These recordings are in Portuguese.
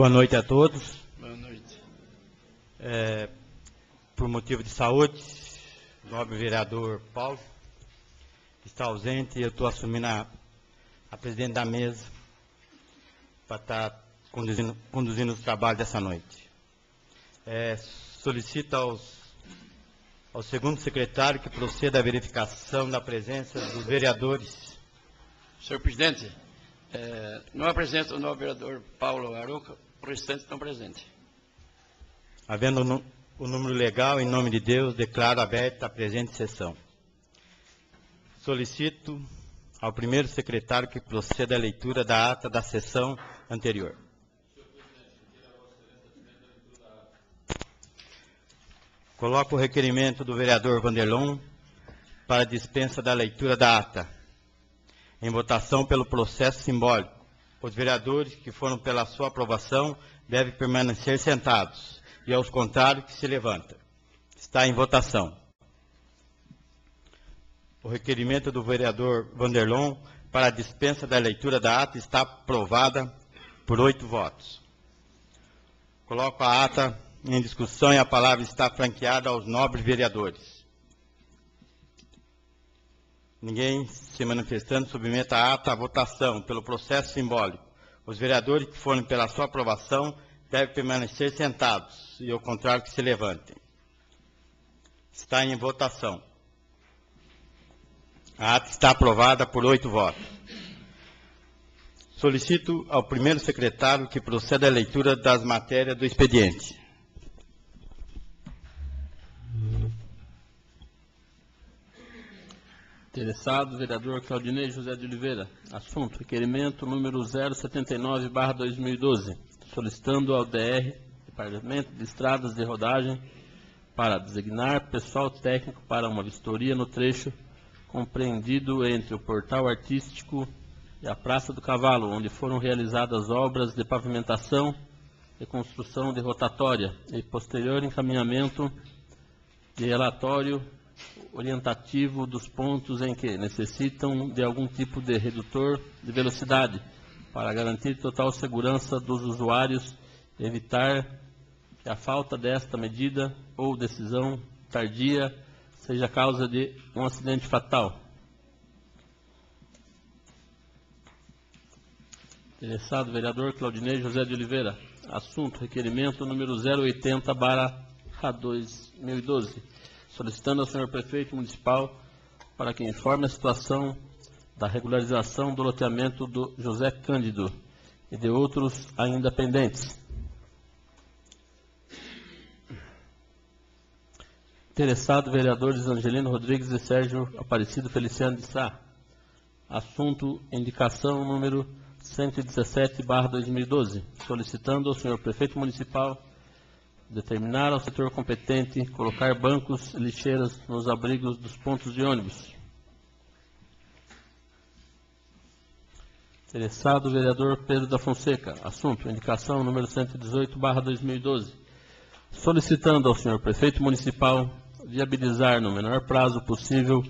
Boa noite a todos. Boa noite. Por motivo de saúde, o nobre vereador Paulo está ausente e eu estou assumindo a presidente da mesa para estar conduzindo os trabalhos dessa noite. Solicito ao segundo secretário que proceda à verificação da presença dos vereadores. Senhor presidente, não apresento o nobre vereador Paulo Arouca, por restante estão presentes. Havendo o número legal, em nome de Deus, declaro aberta a presente sessão. Solicito ao primeiro secretário que proceda à leitura da ata da sessão anterior. Coloco o requerimento do vereador Vanderlon para dispensa da leitura da ata. Em votação pelo processo simbólico. Os vereadores que foram pela sua aprovação devem permanecer sentados e aos contrários que se levantem. Está em votação. O requerimento do vereador Vanderlon para a dispensa da leitura da ata está aprovada por 8 votos. Coloco a ata em discussão e a palavra está franqueada aos nobres vereadores. Ninguém se manifestando, submeta a ata à votação pelo processo simbólico. Os vereadores que forem pela sua aprovação devem permanecer sentados e, ao contrário, que se levantem. Está em votação. A ata está aprovada por 8 votos. Solicito ao primeiro secretário que proceda à leitura das matérias do expediente. Interessado, vereador Claudinei José de Oliveira. Assunto, requerimento número 079/2012, solicitando ao DR, Departamento de Estradas de Rodagem, para designar pessoal técnico para uma vistoria no trecho compreendido entre o Portal Artístico e a Praça do Cavalo, onde foram realizadas obras de pavimentação e construção de rotatória e posterior encaminhamento de relatório orientativo dos pontos em que necessitam de algum tipo de redutor de velocidade para garantir total segurança dos usuários e evitar que a falta desta medida ou decisão tardia seja causa de um acidente fatal. Interessado, vereador Claudinei José de Oliveira. Assunto, requerimento número 080/2012. Solicitando ao senhor prefeito municipal para que informe a situação da regularização do loteamento do José Cândido e de outros ainda pendentes. Interessado, vereadores Angelino Rodrigues e Sérgio Aparecido Feliciano de Sá. Assunto, indicação número 117/2012. Solicitando ao senhor prefeito municipal determinar ao setor competente colocar bancos e lixeiras nos abrigos dos pontos de ônibus. Interessado, vereador Pedro da Fonseca. Assunto, indicação número 118/2012. Solicitando ao senhor prefeito municipal viabilizar no menor prazo possível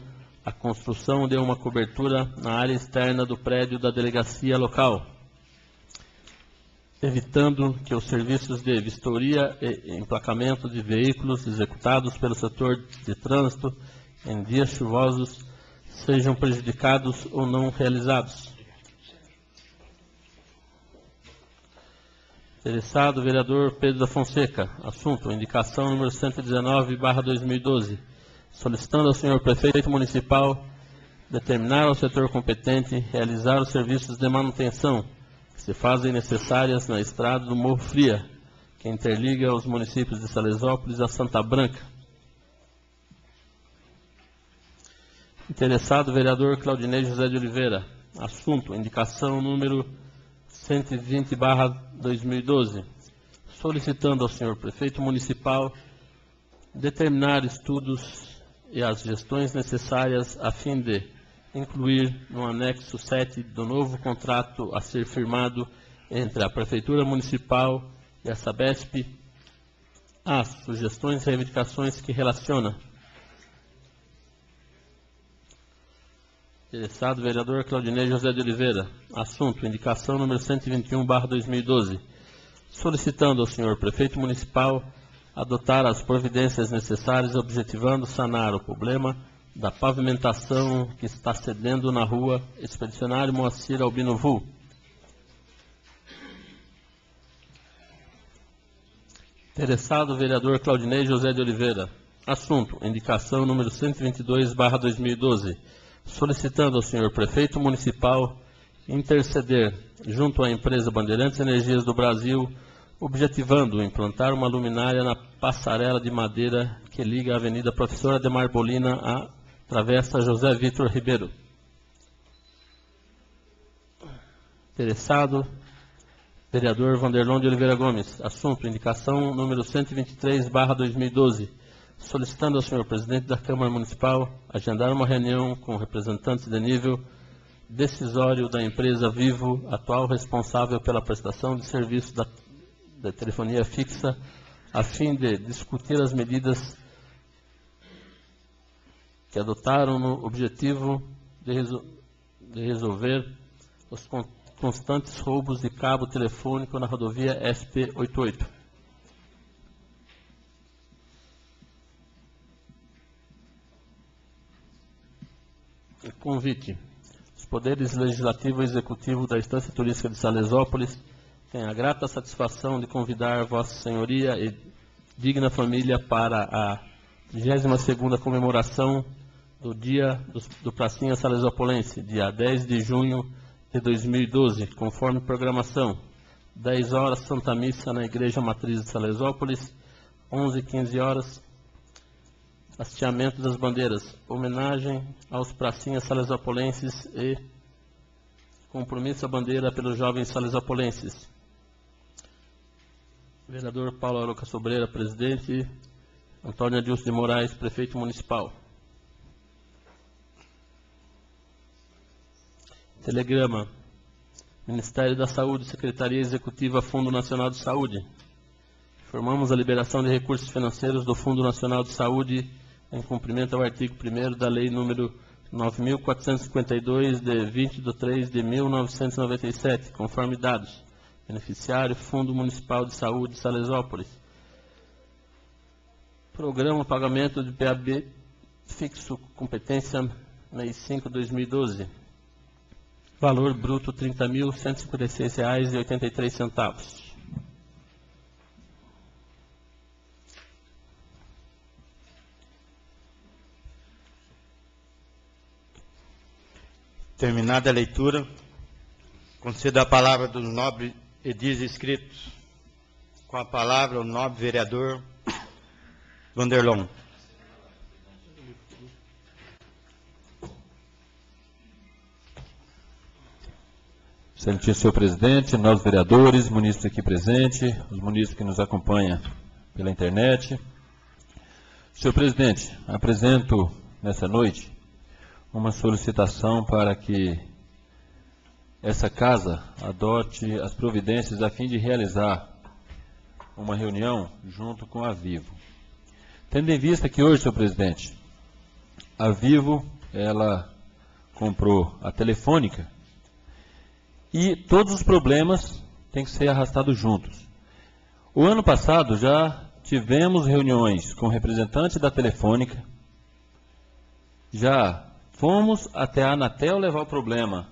a construção de uma cobertura na área externa do prédio da delegacia local, evitando que os serviços de vistoria e emplacamento de veículos executados pelo setor de trânsito em dias chuvosos sejam prejudicados ou não realizados. Interessado, vereador Pedro da Fonseca. Assunto, indicação número 119/2012. Solicitando ao senhor prefeito municipal determinar ao setor competente realizar os serviços de manutenção que se fazem necessárias na estrada do Morro Fria, que interliga os municípios de Salesópolis a Santa Branca. Interessado, vereador Claudinei José de Oliveira. Assunto, indicação número 120/2012. Solicitando ao senhor prefeito municipal determinar estudos e as gestões necessárias a fim de incluir no anexo 7 do novo contrato a ser firmado entre a Prefeitura Municipal e a Sabesp as sugestões e reivindicações que relaciona. Interessado, vereador Claudinei José de Oliveira. Assunto, indicação número 121/2012. solicitando ao senhor prefeito municipal adotar as providências necessárias, objetivando sanar o problema da pavimentação que está cedendo na rua Expedicionário Moacir Albino Vu. Interessado, vereador Claudinei José de Oliveira. Assunto, indicação número 122/2012, solicitando ao senhor prefeito municipal interceder junto à empresa Bandeirantes Energias do Brasil, objetivando implantar uma luminária na passarela de madeira que liga a Avenida Professor Ademar Bolina à Travessa José Vitor Ribeiro. Interessado, vereador Vanderlon de Oliveira Gomes. Assunto, indicação número 123/2012, solicitando ao senhor presidente da Câmara Municipal agendar uma reunião com representantes de nível decisório da empresa Vivo, atual responsável pela prestação de serviço da telefonia fixa, a fim de discutir as medidas que adotaram no objetivo de resolver os constantes roubos de cabo telefônico na rodovia SP-88. Convite. Os poderes legislativo e executivo da Estância Turística de Salesópolis têm a grata satisfação de convidar Vossa Senhoria e digna família para a 22ª comemoração do Dia do Pracinha Salesópolense, dia 10 de junho de 2012, conforme programação. 10 horas, Santa Missa na Igreja Matriz de Salesópolis, 11h15 horas, hasteamento das bandeiras, homenagem aos pracinhas salesópolenses e compromisso à bandeira pelos jovens salesópolenses. Vereador Paulo Aroca Sobreira, presidente. Antônio Adilson de Moraes, prefeito municipal. Telegrama. Ministério da Saúde, Secretaria Executiva, Fundo Nacional de Saúde. Informamos a liberação de recursos financeiros do Fundo Nacional de Saúde em cumprimento ao artigo 1º da Lei número 9.452, de 20/3/1997, conforme dados. Beneficiário, Fundo Municipal de Saúde, Salesópolis. Programa Pagamento de PAB Fixo, competência mês 5/2012. Valor bruto R$ 30.156,83. Terminada a leitura, concedo a palavra dos nobres edis inscritos. Com a palavra, o nobre vereador Vanderlon. Excelentíssimo senhor presidente, nós vereadores, munícipes aqui presentes, os munícipes que nos acompanham pela internet. Senhor presidente, apresento nessa noite uma solicitação para que essa casa adote as providências a fim de realizar uma reunião junto com a Vivo. Tendo em vista que hoje, senhor presidente, a Vivo, ela comprou a Telefônica e todos os problemas têm que ser arrastados juntos. O ano passado já tivemos reuniões com representantes da Telefônica, já fomos até a Anatel levar o problema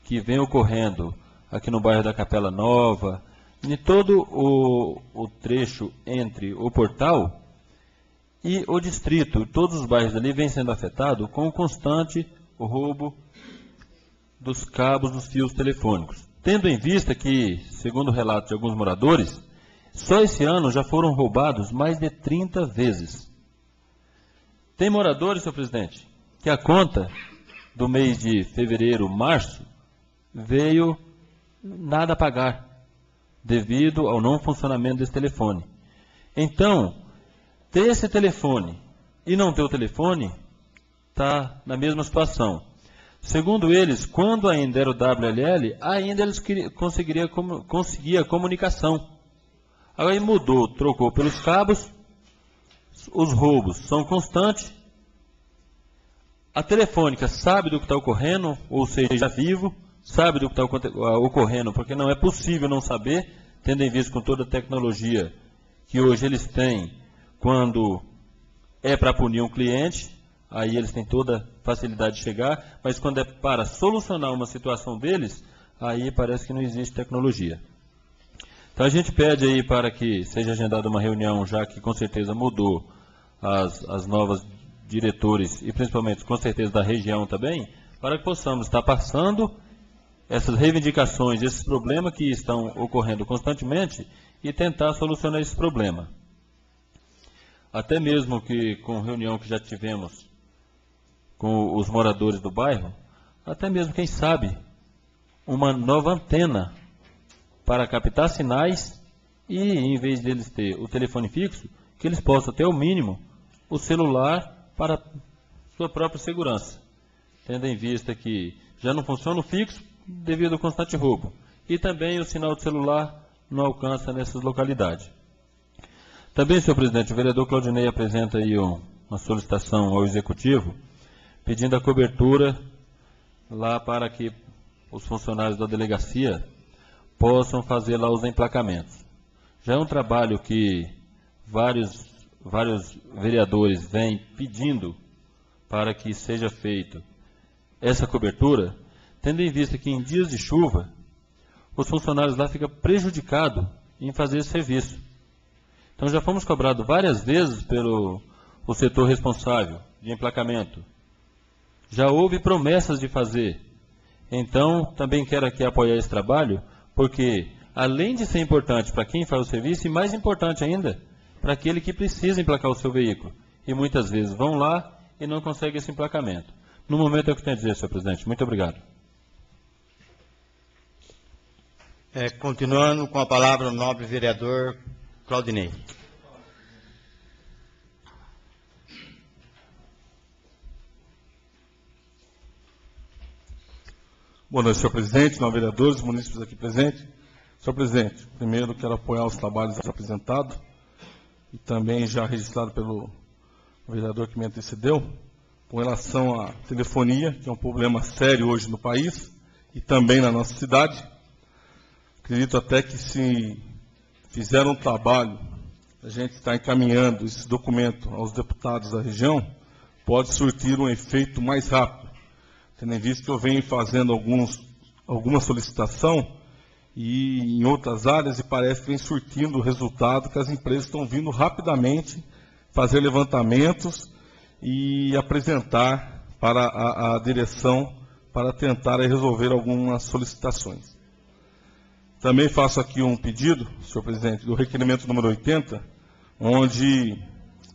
que vem ocorrendo aqui no bairro da Capela Nova, em todo o trecho entre o portal e o distrito. Todos os bairros ali vêm sendo afetados com o constante roubo dos cabos dos fios telefônicos. Tendo em vista que, segundo o relato de alguns moradores, só esse ano já foram roubados mais de 30 vezes. Tem moradores, senhor presidente, que a conta do mês de fevereiro, março, veio nada a pagar, devido ao não funcionamento desse telefone. Então, ter esse telefone e não ter o telefone, está na mesma situação. Segundo eles, quando ainda era o WLL, ainda eles conseguia comunicação. Aí mudou, trocou pelos cabos, os roubos são constantes. A Telefônica sabe do que está ocorrendo, ou seja, Vivo, sabe do que está ocorrendo, porque não é possível não saber, tendo em vista com toda a tecnologia que hoje eles têm, quando é para punir um cliente, aí eles têm toda a facilidade de chegar, mas quando é para solucionar uma situação deles, aí parece que não existe tecnologia. Então a gente pede aí para que seja agendada uma reunião, já que com certeza mudou as novas diretores, e principalmente com certeza da região também, para que possamos estar passando essas reivindicações, esses problemas que estão ocorrendo constantemente e tentar solucionar esse problema. Até mesmo que com reunião que já tivemos com os moradores do bairro, até mesmo, quem sabe, uma nova antena para captar sinais e, em vez deles ter o telefone fixo, que eles possam ter, ao mínimo, o celular para sua própria segurança, tendo em vista que já não funciona o fixo devido ao constante roubo, e também o sinal de celular não alcança nessas localidades. Também, senhor presidente, o vereador Claudinei apresenta aí uma solicitação ao Executivo, pedindo a cobertura lá para que os funcionários da delegacia possam fazer lá os emplacamentos. Já é um trabalho que vários vereadores vêm pedindo para que seja feito essa cobertura, tendo em vista que em dias de chuva, os funcionários lá ficam prejudicados em fazer esse serviço. Então já fomos cobrados várias vezes pelo o setor responsável de emplacamento. Já houve promessas de fazer. Então, também quero aqui apoiar esse trabalho, porque além de ser importante para quem faz o serviço, e mais importante ainda, para aquele que precisa emplacar o seu veículo. E muitas vezes vão lá e não conseguem esse emplacamento. No momento é o que tenho a dizer, senhor presidente. Muito obrigado. Continuando com a palavra o nobre vereador Claudinei. Boa noite, senhor presidente, nobres vereadores, munícipes aqui presentes. Senhor presidente, primeiro quero apoiar os trabalhos apresentados e também já registrado pelo vereador que me antecedeu, com relação à telefonia, que é um problema sério hoje no país e também na nossa cidade. Acredito até que se fizer um trabalho, a gente está encaminhando esse documento aos deputados da região, pode surtir um efeito mais rápido. Tendo em vista que eu venho fazendo alguma solicitação e em outras áreas, e parece que vem surtindo o resultado que as empresas estão vindo rapidamente fazer levantamentos e apresentar para a direção para tentar resolver algumas solicitações. Também faço aqui um pedido, senhor presidente, do requerimento número 80, onde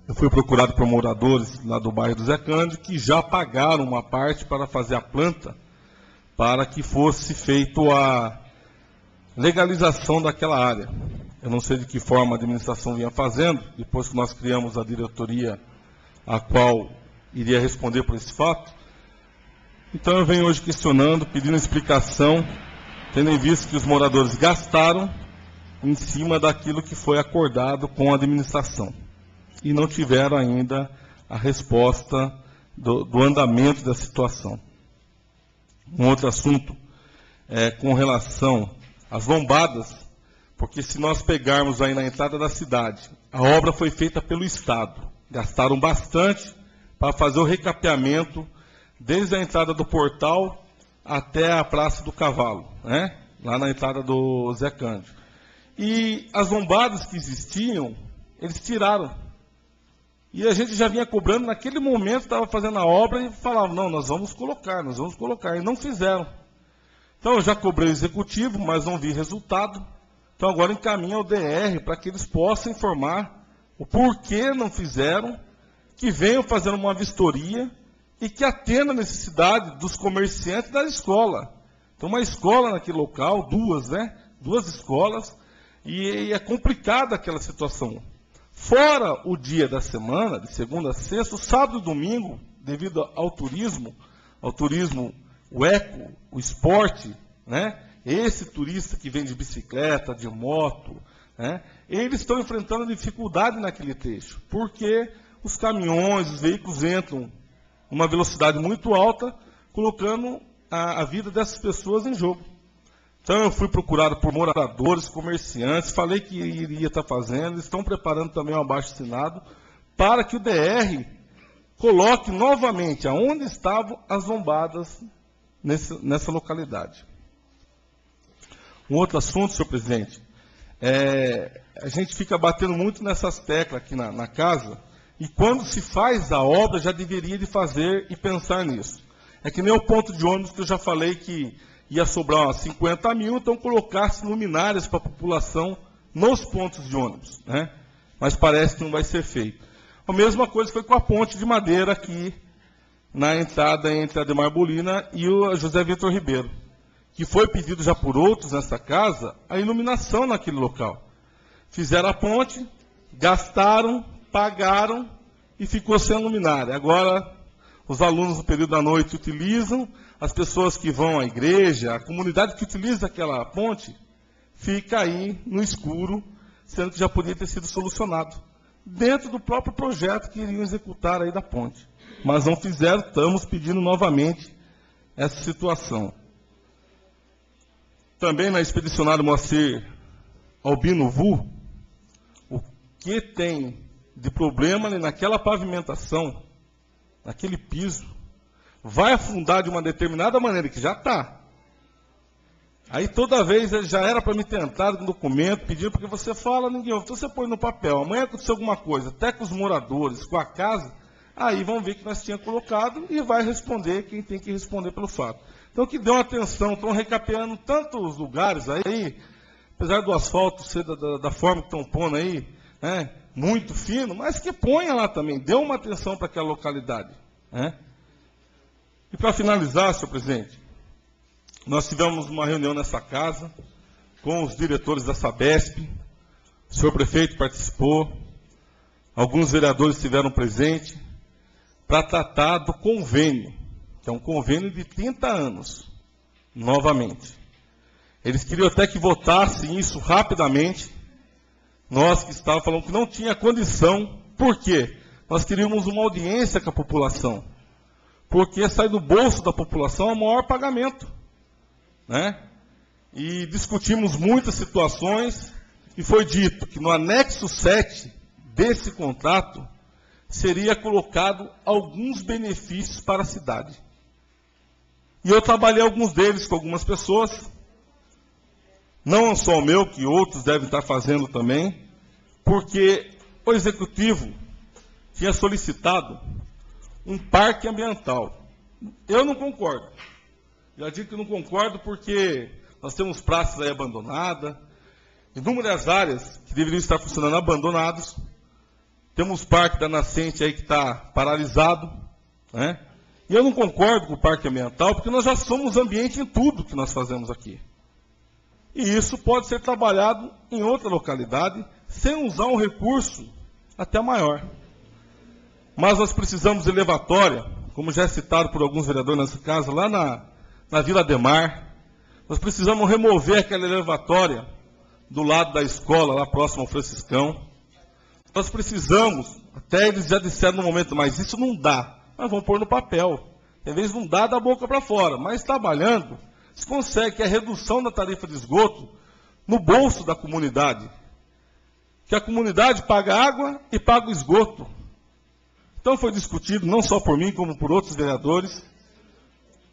eu fui procurado por moradores lá do bairro do Zé Cândido, que já pagaram uma parte para fazer a planta, para que fosse feito a legalização daquela área. Eu não sei de que forma a administração vinha fazendo, depois que nós criamos a diretoria, a qual iria responder por esse fato. Então eu venho hoje questionando, pedindo explicação, tendo em vista que os moradores gastaram em cima daquilo que foi acordado com a administração. E não tiveram ainda a resposta do andamento da situação. Um outro assunto é com relação às lombadas, porque se nós pegarmos aí na entrada da cidade, a obra foi feita pelo Estado. Gastaram bastante para fazer o recapeamento desde a entrada do portal até a Praça do Cavalo, né? Lá na entrada do Zé Cândido. E as lombadas que existiam, eles tiraram. E a gente já vinha cobrando, naquele momento estava fazendo a obra e falava, não, nós vamos colocar, e não fizeram. Então eu já cobrei o executivo, mas não vi resultado. Então agora encaminha ao DR para que eles possam informar o porquê não fizeram, que venham fazendo uma vistoria e que atenda a necessidade dos comerciantes da escola. Então uma escola naquele local, duas escolas, e é complicada aquela situação. Fora o dia da semana, de segunda a sexta, o sábado e domingo, devido ao turismo, o eco, o esporte, né? Esse turista que vem de bicicleta, de moto, né? Eles estão enfrentando dificuldade naquele trecho, porque os caminhões, os veículos entram numa velocidade muito alta, colocando a vida dessas pessoas em jogo. Então eu fui procurado por moradores, comerciantes, falei que iria estar fazendo, estão preparando também um abaixo-assinado para que o DR coloque novamente aonde estavam as lombadas nessa localidade. Um outro assunto, senhor presidente, a gente fica batendo muito nessas teclas aqui na casa, e quando se faz a obra, já deveria de fazer e pensar nisso. É que nem o ponto de ônibus que eu já falei que ia sobrar umas 50 mil, então colocasse luminárias para a população nos pontos de ônibus, né? Mas parece que não vai ser feito. A mesma coisa foi com a ponte de madeira aqui, na entrada entre a Ademar Bolina e o José Vitor Ribeiro, que foi pedido já por outros nessa casa, a iluminação naquele local. Fizeram a ponte, gastaram, pagaram e ficou sem luminária. Agora, os alunos no período da noite utilizam, as pessoas que vão à igreja, a comunidade que utiliza aquela ponte, fica aí no escuro, sendo que já podia ter sido solucionado, dentro do próprio projeto que iriam executar aí da ponte. Mas não fizeram, estamos pedindo novamente essa situação. Também na expedicionária Moacir Albino Vu, o que tem de problema naquela pavimentação, naquele piso, vai afundar de uma determinada maneira, que já está. Aí toda vez já era para me tentar um documento, pedindo, porque você fala, ninguém ouve. Então você põe no papel, amanhã aconteceu alguma coisa, até com os moradores, com a casa, aí vão ver que nós tínhamos colocado e vai responder quem tem que responder pelo fato. Então que dê uma atenção, estão recapeando tantos lugares aí, apesar do asfalto ser da forma que estão pondo aí, né, muito fino, mas que ponha lá também, dê uma atenção para aquela localidade, né? E para finalizar, senhor presidente, nós tivemos uma reunião nessa casa com os diretores da Sabesp, o senhor prefeito participou, alguns vereadores estiveram presentes, para tratar do convênio, que é um convênio de 30 anos, novamente. Eles queriam até que votassem isso rapidamente, nós que estávamos falando que não tinha condição, por quê? Nós queríamos uma audiência com a população, porque sai do bolso da população o maior pagamento, né? E discutimos muitas situações, e foi dito que no anexo 7 desse contrato seria colocado alguns benefícios para a cidade. E eu trabalhei alguns deles com algumas pessoas, não só o meu, que outros devem estar fazendo também, porque o executivo tinha solicitado um parque ambiental. Eu não concordo. Já digo que não concordo porque nós temos praças aí abandonadas, inúmeras áreas que deveriam estar funcionando abandonadas. Temos parque da Nascente aí que está paralisado, né? E eu não concordo com o parque ambiental, porque nós já somos ambiente em tudo que nós fazemos aqui. E isso pode ser trabalhado em outra localidade, sem usar um recurso até maior. Mas nós precisamos de elevatória, como já é citado por alguns vereadores nessa casa, lá na Vila Ademar. Nós precisamos remover aquela elevatória do lado da escola, lá próximo ao Franciscão. Nós precisamos, até eles já disseram no momento, mas isso não dá. Mas vamos pôr no papel. Às vezes não dá da boca para fora, mas trabalhando, se consegue a redução da tarifa de esgoto no bolso da comunidade. Que a comunidade paga água e paga o esgoto. Então foi discutido, não só por mim, como por outros vereadores.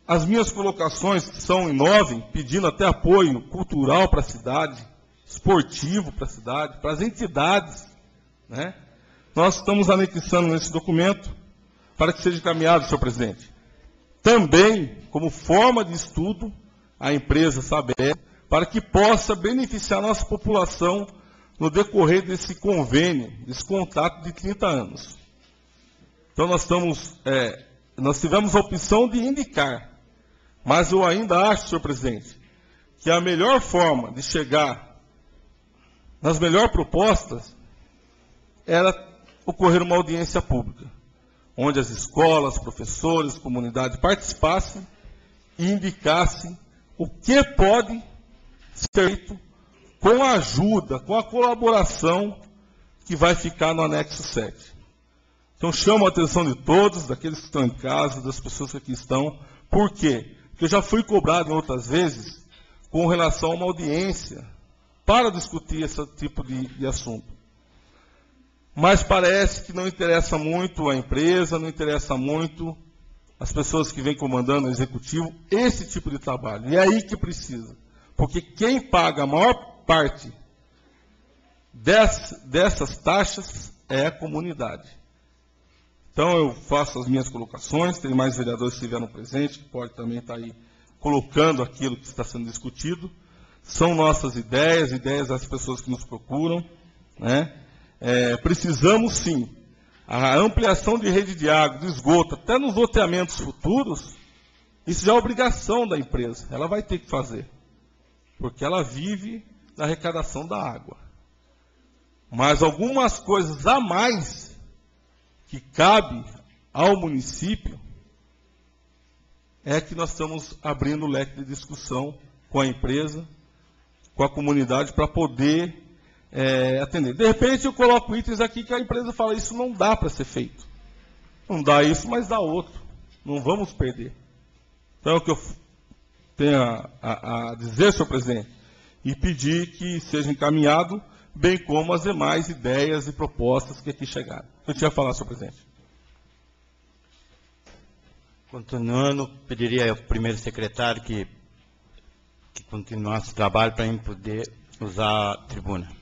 As minhas colocações, que são em 9, pedindo até apoio cultural para a cidade, esportivo para a cidade, para as entidades, né? Nós estamos anexando nesse documento para que seja encaminhado, senhor presidente. Também, como forma de estudo, a empresa Sabesp, para que possa beneficiar a nossa população no decorrer desse convênio, desse contrato de 30 anos. Então nós tivemos a opção de indicar, mas eu ainda acho, senhor presidente, que a melhor forma de chegar nas melhores propostas era ocorrer uma audiência pública, onde as escolas, professores, comunidade participassem e indicassem o que pode ser feito com a ajuda, com a colaboração que vai ficar no anexo 7. Então chamo a atenção de todos, daqueles que estão em casa, das pessoas que aqui estão. Por quê? Porque eu já fui cobrado em outras vezes com relação a uma audiência para discutir esse tipo de assunto. Mas parece que não interessa muito a empresa, não interessa muito as pessoas que vêm comandando o executivo esse tipo de trabalho. E é aí que precisa. Porque quem paga a maior parte dessas taxas é a comunidade. Então eu faço as minhas colocações, tem mais vereadores que estiveram presentes, que pode também estar aí colocando aquilo que está sendo discutido. São nossas ideias, ideias das pessoas que nos procuram, né? Precisamos sim, a ampliação de rede de água, de esgoto, até nos loteamentos futuros, isso já é obrigação da empresa, ela vai ter que fazer, porque ela vive da arrecadação da água. Mas algumas coisas a mais que cabe ao município é que nós estamos abrindo o leque de discussão com a empresa, com a comunidade, para poder atender. De repente eu coloco itens aqui que a empresa fala, isso não dá para ser feito. Não dá isso, mas dá outro. Não vamos perder. Então é o que eu tenho a dizer, senhor presidente, e pedir que seja encaminhado, bem como as demais ideias e propostas que aqui chegaram. Eu tinha a falar, senhor presidente. Continuando, pediria ao primeiro secretário que continuasse o trabalho para a gente poder usar a tribuna.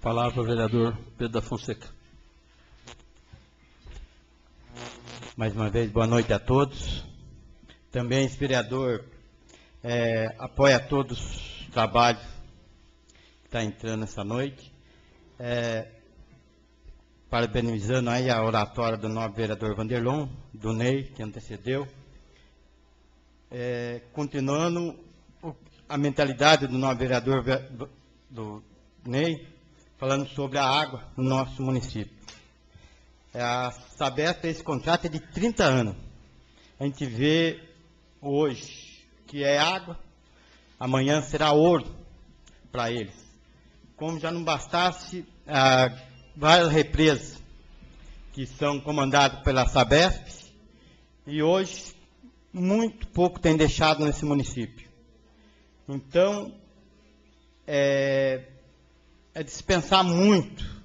Palavra ao vereador Pedro da Fonseca. Mais uma vez, boa noite a todos. Também esse vereador apoia todos os trabalhos que está entrando essa noite. Parabenizando aí a oratória do nobre vereador Vanderlon, do Ney, que antecedeu. Continuando a mentalidade do nobre vereador do Ney, falando sobre a água no nosso município. A Sabesp, esse contrato é de 30 anos. A gente vê hoje que é água, amanhã será ouro para eles. Como já não bastasse, várias represas que são comandadas pela Sabesp, e hoje muito pouco tem deixado nesse município. Então, dispensar muito.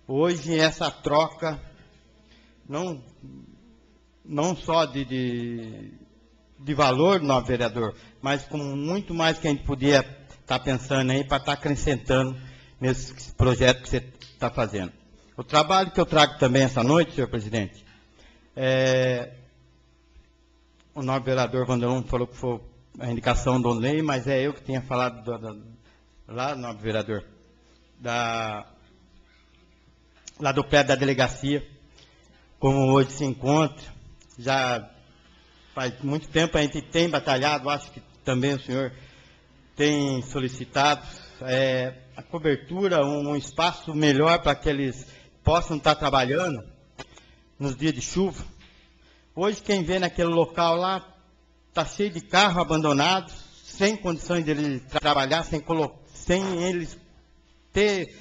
Hoje essa troca, não só de valor, nosso vereador, mas com muito mais que a gente podia estar pensando aí para estar acrescentando nesse projeto que você está fazendo. O trabalho que eu trago também essa noite, senhor presidente, o nobre vereador Vanderlon falou que foi a indicação do Ney, mas é eu que tinha falado lá, nobre vereador, lá do prédio da delegacia, como hoje se encontra. Já faz muito tempo a gente tem batalhado, acho que também o senhor tem solicitado a cobertura, um espaço melhor para que eles possam estar trabalhando nos dias de chuva. Hoje quem vê naquele local lá, está cheio de carro abandonado, sem condições de eles trabalhar, sem eles ter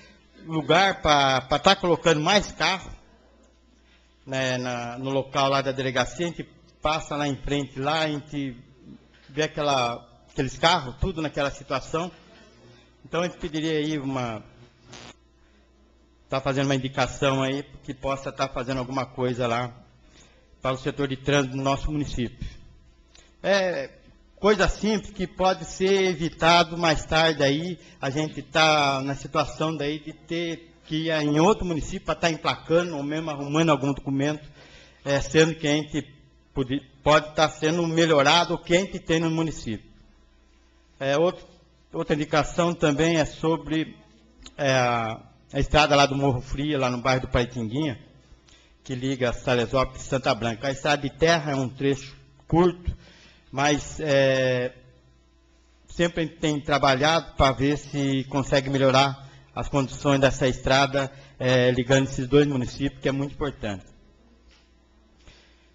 lugar para estar colocando mais carro, né, no local lá da delegacia. A gente passa lá em frente, lá a gente vê aqueles carros, tudo naquela situação. Então a gente pediria aí está fazendo uma indicação aí, que possa estar fazendo alguma coisa lá para o setor de trânsito do nosso município. Coisa simples que pode ser evitado mais tarde aí. A gente está na situação daí de ter que ir em outro município para estar emplacando ou mesmo arrumando algum documento, sendo que a gente pode estar sendo melhorado o que a gente tem no município. Outra indicação também é sobre a estrada lá do Morro Fria, lá no bairro do Paitinguinha, que liga Salesópolis e Santa Branca. A estrada de terra é um trecho curto, mas sempre a gente tem trabalhado para ver se consegue melhorar as condições dessa estrada, ligando esses dois municípios, que é muito importante.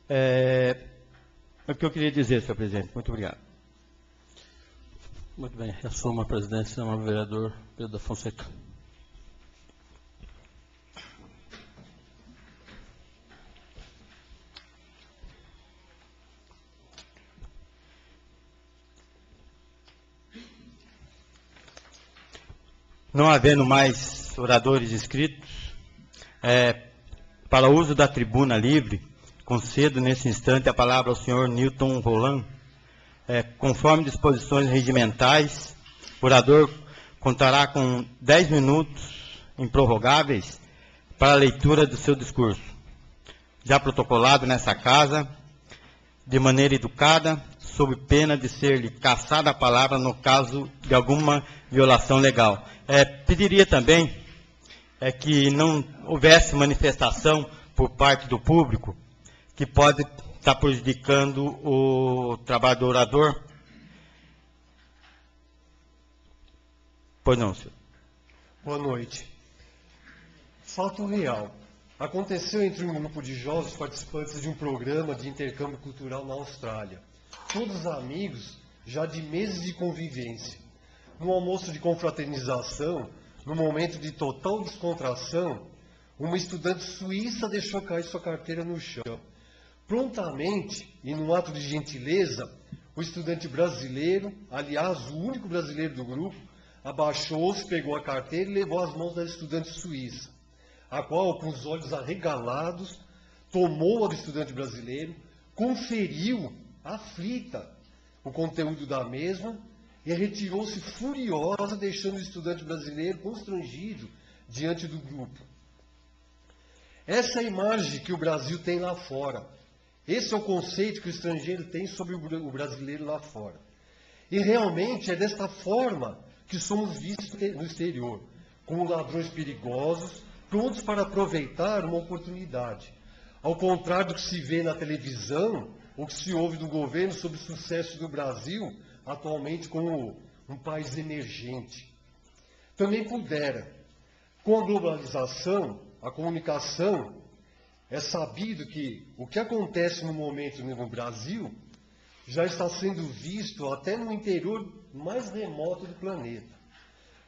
É o que eu queria dizer, senhor presidente. Muito obrigado. Muito bem. Assumo a presidência, senhor vereador Pedro da Fonseca. Não havendo mais oradores inscritos, para o uso da tribuna livre, concedo nesse instante a palavra ao senhor Newton Roland. Conforme disposições regimentais, o orador contará com 10 minutos improrrogáveis para a leitura do seu discurso, já protocolado nessa casa, de maneira educada, sob pena de ser-lhe cassada a palavra no caso de alguma violação legal. Pediria também que não houvesse manifestação por parte do público que pode estar prejudicando o trabalho do orador. Pois não, senhor. Boa noite. Fato real. Aconteceu entre um grupo de jovens participantes de um programa de intercâmbio cultural na Austrália. Todos amigos, já de meses de convivência. No almoço de confraternização, no momento de total descontração, uma estudante suíça deixou cair sua carteira no chão. Prontamente, e num ato de gentileza, o estudante brasileiro, aliás, o único brasileiro do grupo, abaixou-se, pegou a carteira e levou às mãos da estudante suíça, a qual, com os olhos arregalados, tomou a do estudante brasileiro, conferiu, aflita, o conteúdo da mesma e retirou-se furiosa, deixando o estudante brasileiro constrangido diante do grupo. Essa é a imagem que o Brasil tem lá fora. Esse é o conceito que o estrangeiro tem sobre o brasileiro lá fora. E realmente é desta forma que somos vistos no exterior, como ladrões perigosos, prontos para aproveitar uma oportunidade. Ao contrário do que se vê na televisão, ou que se ouve do governo sobre o sucesso do Brasil, atualmente como um país emergente. Também pudera. Com a globalização, a comunicação, é sabido que o que acontece no momento no Brasil já está sendo visto até no interior mais remoto do planeta.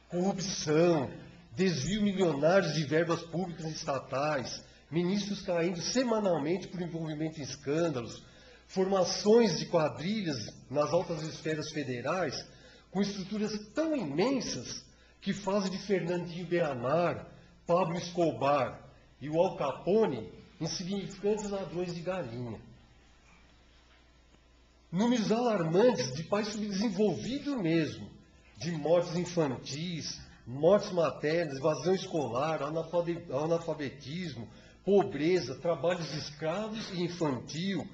Corrupção, desvio milionários de verbas públicas e estatais, ministros caindo semanalmente por envolvimento em escândalos, formações de quadrilhas nas altas esferas federais, com estruturas tão imensas que fazem de Fernandinho Beiramar, Pablo Escobar e o Al Capone insignificantes ladrões de galinha. Números alarmantes de país subdesenvolvido mesmo, de mortes infantis, mortes maternas, evasão escolar, analfabetismo, pobreza, trabalhos escravos e infantil,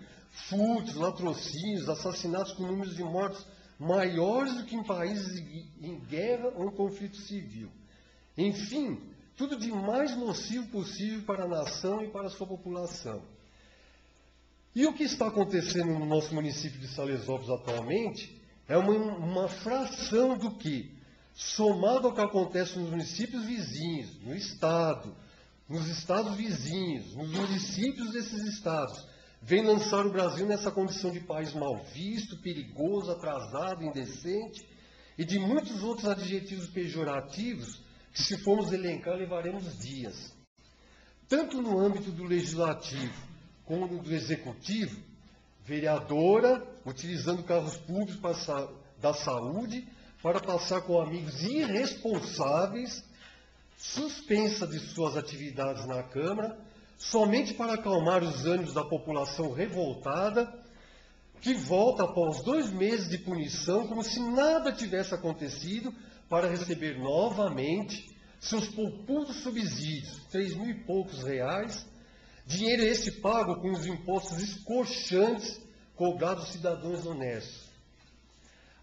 furtos, latrocínios, assassinatos com números de mortes maiores do que em países em guerra ou em conflito civil. Enfim, tudo de mais nocivo possível para a nação e para a sua população. E o que está acontecendo no nosso município de Salesópolis atualmente é uma fração do que, somado ao que acontece nos municípios vizinhos, no estado, nos estados vizinhos, nos municípios desses estados, vem lançar o Brasil nessa condição de país mal visto, perigoso, atrasado, indecente, e de muitos outros adjetivos pejorativos que, se formos elencar, levaremos dias. Tanto no âmbito do legislativo como no do executivo, vereadora utilizando carros públicos da saúde para passar com amigos irresponsáveis, suspensa de suas atividades na Câmara, somente para acalmar os ânimos da população revoltada, que volta após 2 meses de punição, como se nada tivesse acontecido, para receber novamente seus poupudos subsídios, 3.000 e poucos reais, dinheiro esse pago com os impostos escorchantes cobrados aos cidadãos honestos.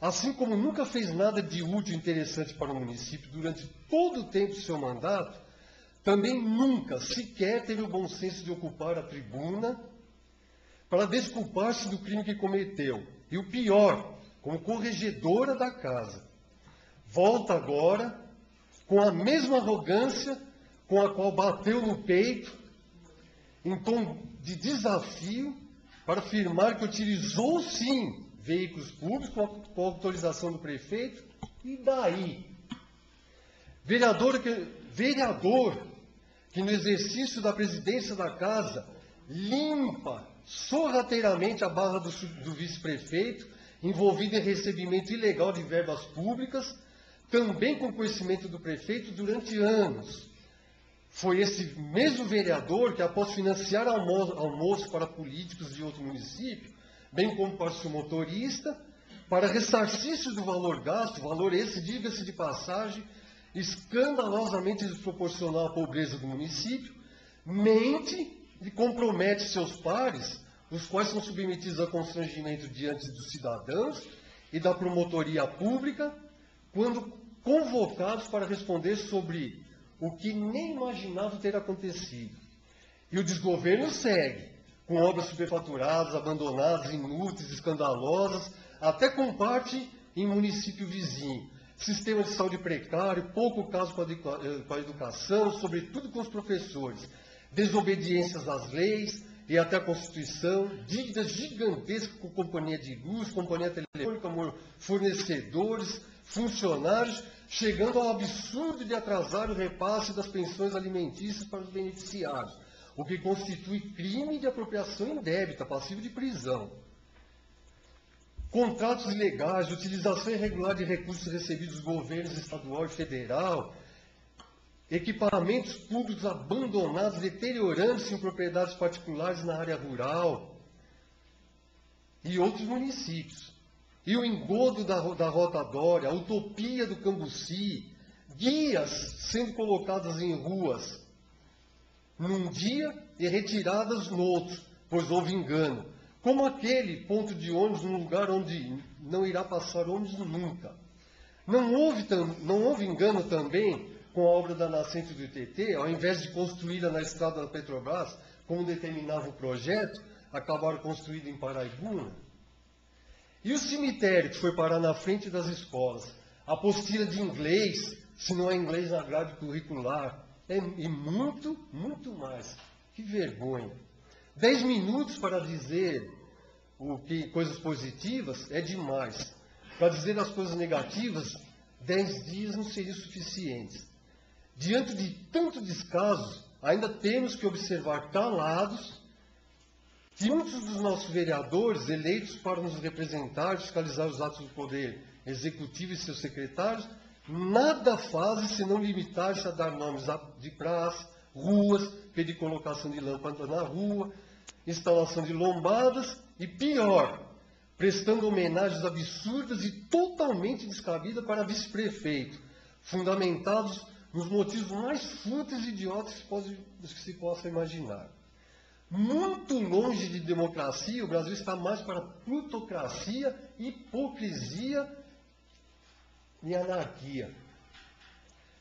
Assim como nunca fez nada de útil e interessante para o município durante todo o tempo do seu mandato, também nunca sequer teve o bom senso de ocupar a tribuna para desculpar-se do crime que cometeu. E o pior, como corregedora da casa. Volta agora com a mesma arrogância com a qual bateu no peito, em tom de desafio, para afirmar que utilizou sim veículos públicos com autorização do prefeito, e daí? Vereador que no exercício da presidência da casa limpa sorrateiramente a barra do vice-prefeito, envolvido em recebimento ilegal de verbas públicas, também com conhecimento do prefeito durante anos. Foi esse mesmo vereador que, após financiar almoço para políticos de outro município, bem como para o seu motorista, para ressarcir-se do valor gasto, valor esse, diga-se de passagem, escandalosamente desproporcional à pobreza do município, mente e compromete seus pares, os quais são submetidos a constrangimento diante dos cidadãos e da promotoria pública, quando convocados para responder sobre o que nem imaginava ter acontecido. E o desgoverno segue, com obras superfaturadas, abandonadas, inúteis, escandalosas, até com parte em município vizinho. Sistema de saúde precário, pouco caso com a educação, sobretudo com os professores. Desobediências às leis e até à Constituição, dívidas gigantescas com companhia de luz, companhia telefônica, fornecedores, funcionários, chegando ao absurdo de atrasar o repasse das pensões alimentícias para os beneficiários, o que constitui crime de apropriação indébita, passivo de prisão. Contratos ilegais, utilização irregular de recursos recebidos dos governos estadual e federal, equipamentos públicos abandonados, deteriorando-se em propriedades particulares na área rural e outros municípios. E o engodo da Rotadória, a utopia do Cambuci, guias sendo colocadas em ruas num dia e retiradas no outro, pois houve engano. Como aquele ponto de ônibus num lugar onde não irá passar ônibus nunca. Não houve engano também com a obra da nascente do ITT, ao invés de construí-la na estrada da Petrobras, como determinava o projeto, acabaram construindo em Paraibuna. E o cemitério que foi parar na frente das escolas, a apostila de inglês, se não é inglês na grade curricular, e muito, muito mais. Que vergonha. 10 minutos para dizer coisas positivas é demais. Para dizer as coisas negativas, 10 dias não seriam suficientes. Diante de tanto descaso, ainda temos que observar calados que muitos dos nossos vereadores, eleitos para nos representar, fiscalizar os atos do Poder Executivo e seus secretários, nada fazem senão limitar-se a dar nomes de praças, ruas, pedir colocação de lâmpada na rua, instalação de lombadas e, pior, prestando homenagens absurdas e totalmente descabidas para vice-prefeito, fundamentados nos motivos mais fúteis e idiotas que se possa imaginar. Muito longe de democracia, o Brasil está mais para plutocracia, hipocrisia e anarquia.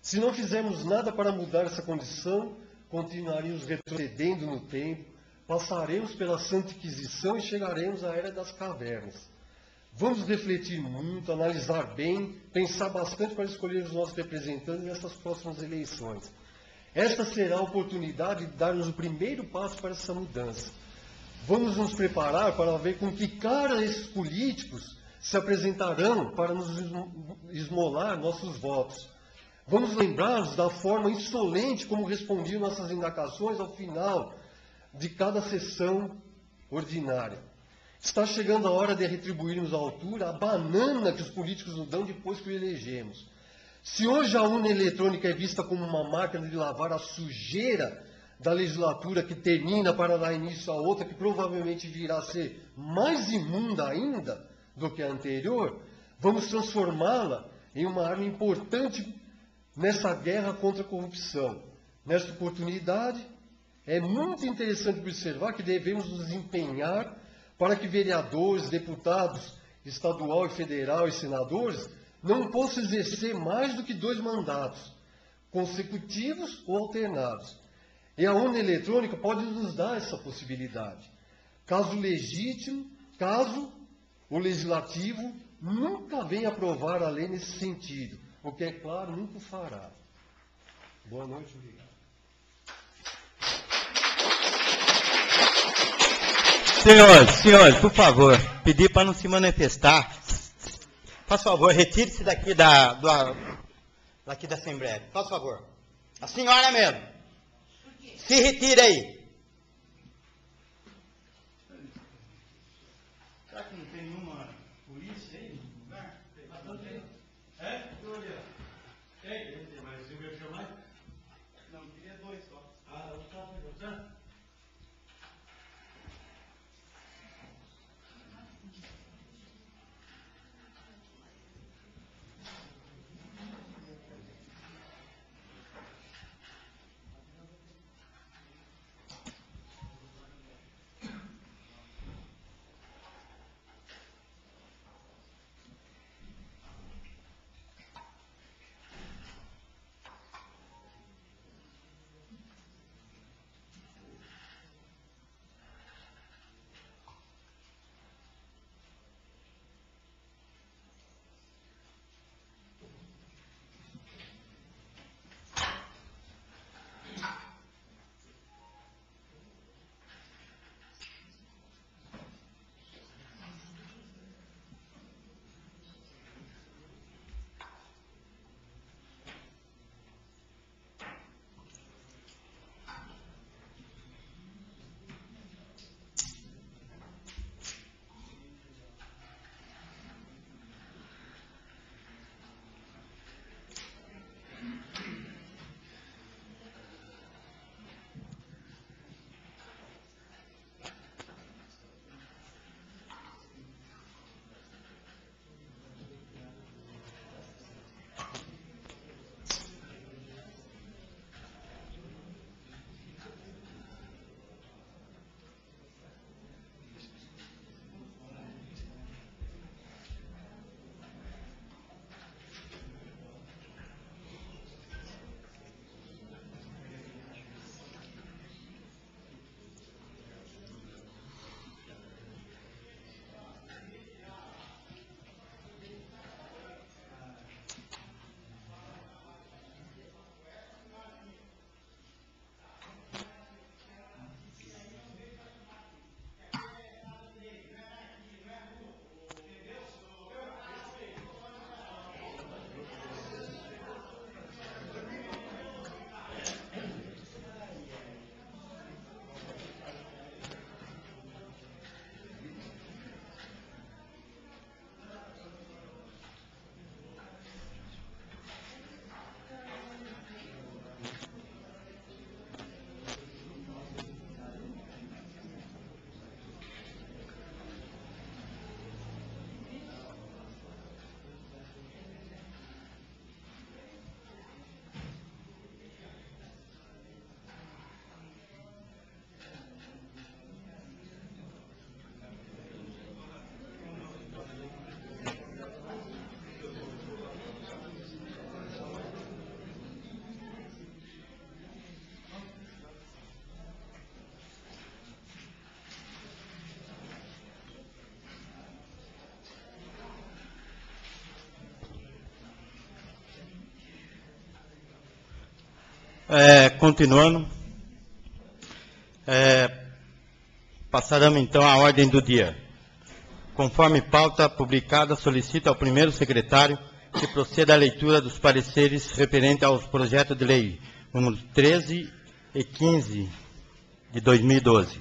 Se não fizermos nada para mudar essa condição, continuaremos retrocedendo no tempo, passaremos pela Santa Inquisição e chegaremos à Era das Cavernas. Vamos refletir muito, analisar bem, pensar bastante para escolher os nossos representantes nessas próximas eleições. Esta será a oportunidade de darmos o primeiro passo para essa mudança. Vamos nos preparar para ver com que cara esses políticos se apresentarão para nos esmolar nossos votos. Vamos lembrar-nos da forma insolente como respondiam nossas indagações ao final de cada sessão ordinária. Está chegando a hora de retribuirmos à altura a banana que os políticos nos dão depois que o elegemos. Se hoje a urna eletrônica é vista como uma máquina de lavar a sujeira da legislatura que termina para dar início a outra, que provavelmente virá a ser mais imunda ainda do que a anterior, vamos transformá-la em uma arma importante nessa guerra contra a corrupção. Nesta oportunidade, é muito interessante observar que devemos nos empenhar para que vereadores, deputados estadual e federal e senadores não possam exercer mais do que 2 mandatos, consecutivos ou alternados. E a urna eletrônica pode nos dar essa possibilidade. Caso o legislativo nunca venha aprovar a lei nesse sentido, o que, é claro, nunca o fará. Boa noite, obrigado. Senhores, por favor, pedir para não se manifestar. Por favor, retire-se daqui daqui da Assembleia. Por favor. A senhora mesmo. Se retire aí. Será que não tem nenhuma polícia aí no lugar? É? Continuando, passaremos então à ordem do dia. Conforme pauta publicada, solicito ao primeiro secretário que proceda à leitura dos pareceres referentes aos projetos de lei números 13 e 15 de 2012.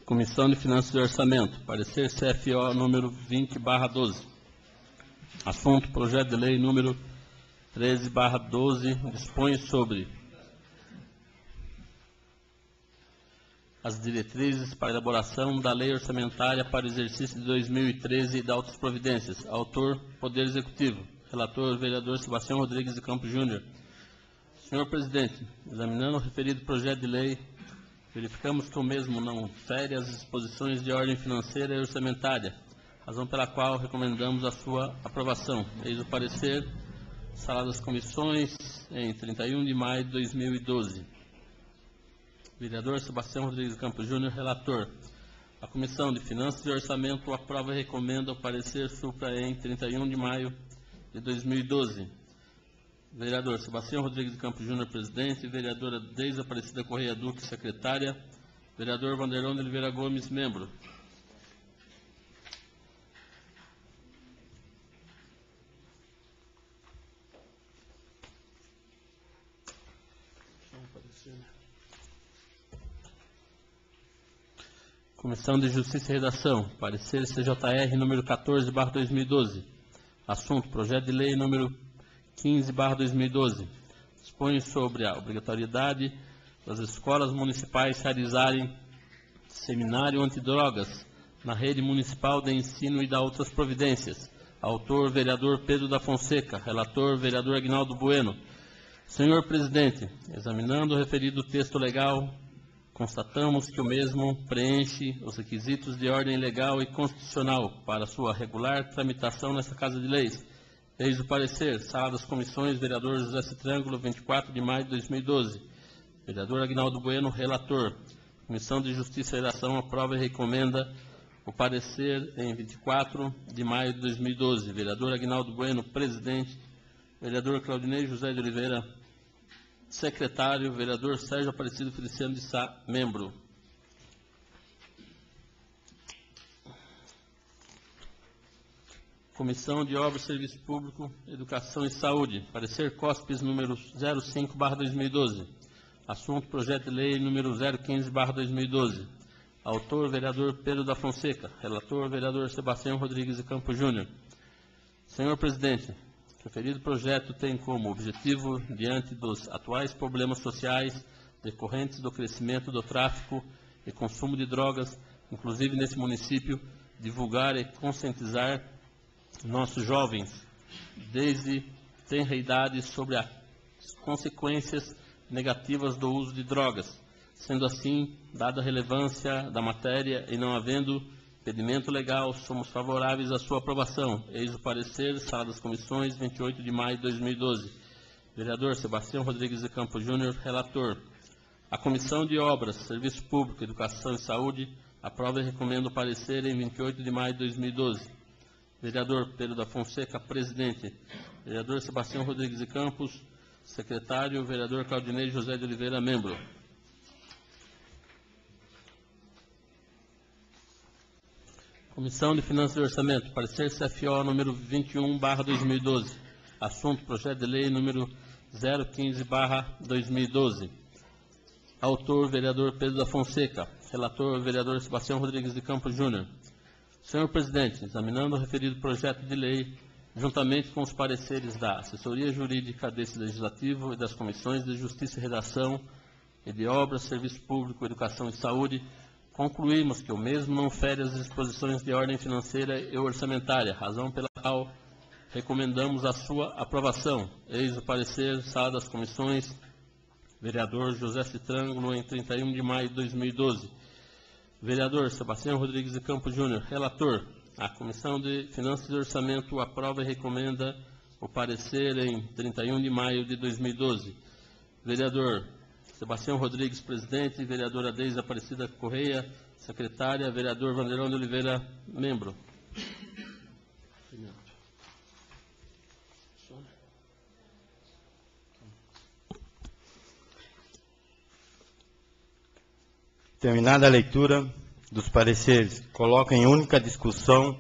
Comissão de Finanças e Orçamento, parecer CFO número 20/12. Assunto, projeto de lei número 13/12, dispõe sobre as diretrizes para elaboração da lei orçamentária para o exercício de 2013 e da outras providências. Autor, Poder Executivo. Relator, vereador Sebastião Rodrigues de Campos Júnior. Senhor presidente, examinando o referido projeto de lei, verificamos que o mesmo não fere as disposições de ordem financeira e orçamentária, razão pela qual recomendamos a sua aprovação. Eis o parecer, sala das comissões, em 31 de maio de 2012. Vereador Sebastião Rodrigues Campos Júnior, relator. A Comissão de Finanças e Orçamento aprova e recomenda o parecer supra em 31 de maio de 2012. Vereador Sebastião Rodrigues Campos Júnior, presidente. Vereadora Deise Aparecida Correia Duque, secretária. Vereador Vanderlon de Oliveira Gomes, membro. Comissão de Justiça e Redação, parecer CJR número 14/2012. Assunto, projeto de lei número 15/2012. Dispõe sobre a obrigatoriedade das escolas municipais realizarem seminário antidrogas na rede municipal de ensino e da outras providências. Autor, vereador Pedro da Fonseca. Relator, vereador Aguinaldo Bueno. Senhor presidente, examinando o referido texto legal, constatamos que o mesmo preenche os requisitos de ordem legal e constitucional para sua regular tramitação nesta Casa de Leis. Eis o parecer, sala das comissões, vereador José Citrângulo, 24 de maio de 2012. Vereador Aguinaldo Bueno, relator. Comissão de Justiça e Redação aprova e recomenda o parecer em 24 de maio de 2012. Vereador Aguinaldo Bueno, presidente. Vereador Claudinei José de Oliveira, secretário. Vereador Sérgio Aparecido Feliciano de Sá, membro. Comissão de Obras, Serviço Público, Educação e Saúde. Parecer COSPES número 05/2012. Assunto, projeto de lei número 015/2012. Autor, vereador Pedro da Fonseca. Relator, vereador Sebastião Rodrigues de Campos Júnior. Senhor presidente, o referido projeto tem como objetivo, diante dos atuais problemas sociais decorrentes do crescimento do tráfico e consumo de drogas, inclusive nesse município, divulgar e conscientizar nossos jovens, desde tenra idade, sobre as consequências negativas do uso de drogas. Sendo assim, dada a relevância da matéria e não havendo impedimento legal, somos favoráveis à sua aprovação. Eis o parecer, sala das comissões, 28 de maio de 2012. Vereador Sebastião Rodrigues de Campos Júnior, relator. A Comissão de Obras, Serviço Público, Educação e Saúde aprova e recomenda o parecer em 28 de maio de 2012. Vereador Pedro da Fonseca, presidente. Vereador Sebastião Rodrigues de Campos, secretário. Vereador Claudinei José de Oliveira, membro. Comissão de Finanças e Orçamento, parecer CFO número 21/2012. Assunto, projeto de lei número 015/2012. Autor, vereador Pedro da Fonseca. Relator, vereador Sebastião Rodrigues de Campos Júnior. Senhor presidente, examinando o referido projeto de lei, juntamente com os pareceres da Assessoria Jurídica desse Legislativo e das Comissões de Justiça e Redação e de Obras, Serviço Público, Educação e Saúde, concluímos que o mesmo não fere as disposições de ordem financeira e orçamentária, razão pela qual recomendamos a sua aprovação. Eis o parecer, sala das comissões, vereador José Citrângulo, em 31 de maio de 2012. Vereador Sebastião Rodrigues de Campos Júnior, relator. A Comissão de Finanças e Orçamento aprova e recomenda o parecer em 31 de maio de 2012. Vereador Sebastião Rodrigues, presidente. Vereadora Deise Aparecida Correia, secretária. Vereador Vanderlão de Oliveira, membro. Terminada a leitura dos pareceres, coloco em única discussão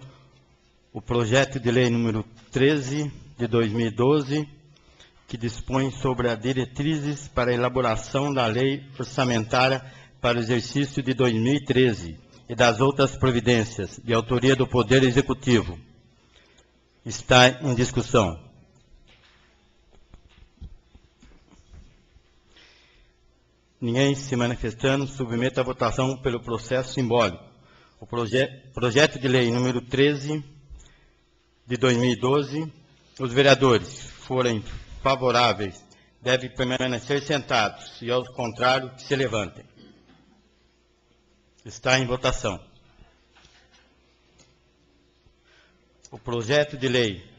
o projeto de lei número 13 de 2012, que dispõe sobre as diretrizes para a elaboração da lei orçamentária para o exercício de 2013 e das outras providências, de autoria do Poder Executivo. Está em discussão. Ninguém se manifestando, submeto à votação pelo processo simbólico. O projeto de lei número 13 de 2012, os vereadores forem favoráveis, devem permanecer sentados, e aos contrários, que se levantem. Está em votação. O projeto de lei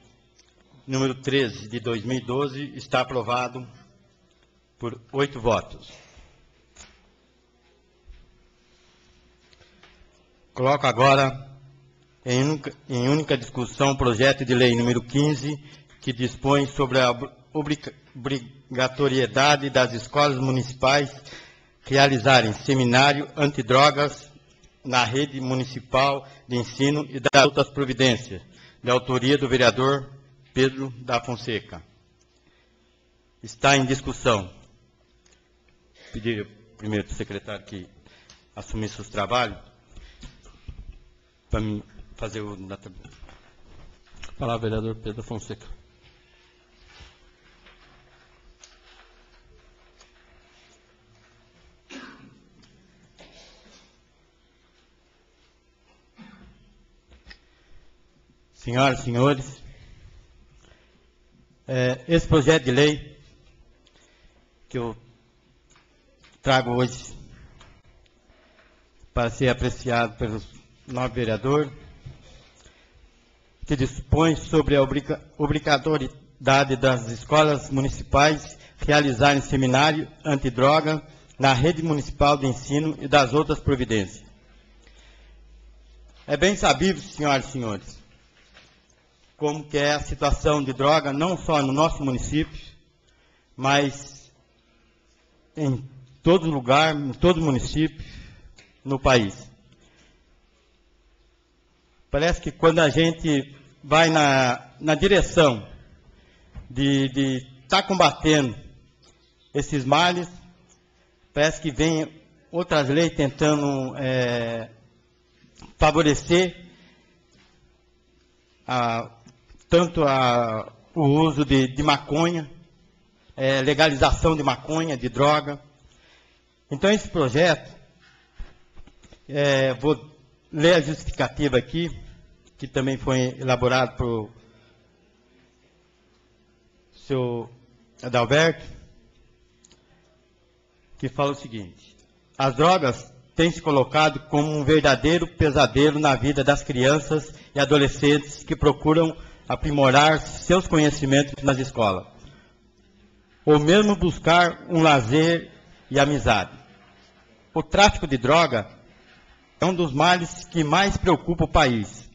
número 13 de 2012 está aprovado por 8 votos. Coloco agora em única discussão o projeto de lei número 15, que dispõe sobre a obrigatoriedade das escolas municipais realizarem seminário antidrogas na rede municipal de ensino e das outras providências, de autoria do vereador Pedro da Fonseca. Está em discussão. Pedir primeiro para o secretário que assumisse os trabalhos, para mim fazer o... Palavra, vereador Pedro Fonseca. Senhoras e senhores, esse projeto de lei que eu trago hoje para ser apreciado pelos nove vereadores, que dispõe sobre a obrigatoriedade das escolas municipais realizarem seminário antidroga na rede municipal de ensino e das outras providências. É bem sabido, senhoras e senhores, como que é a situação de droga, não só no nosso município, mas em todo lugar, em todo município, no país. Parece que quando a gente vai na direção de estar combatendo esses males, parece que vem outras leis tentando favorecer o uso de maconha, legalização de maconha, de droga. Então, esse projeto, vou ler a justificativa aqui, que também foi elaborado por senhor Adalberto, que fala o seguinte: as drogas têm se colocado como um verdadeiro pesadelo na vida das crianças e adolescentes que procuram aprimorar seus conhecimentos nas escolas, ou mesmo buscar um lazer e amizade. O tráfico de droga é um dos males que mais preocupa o país,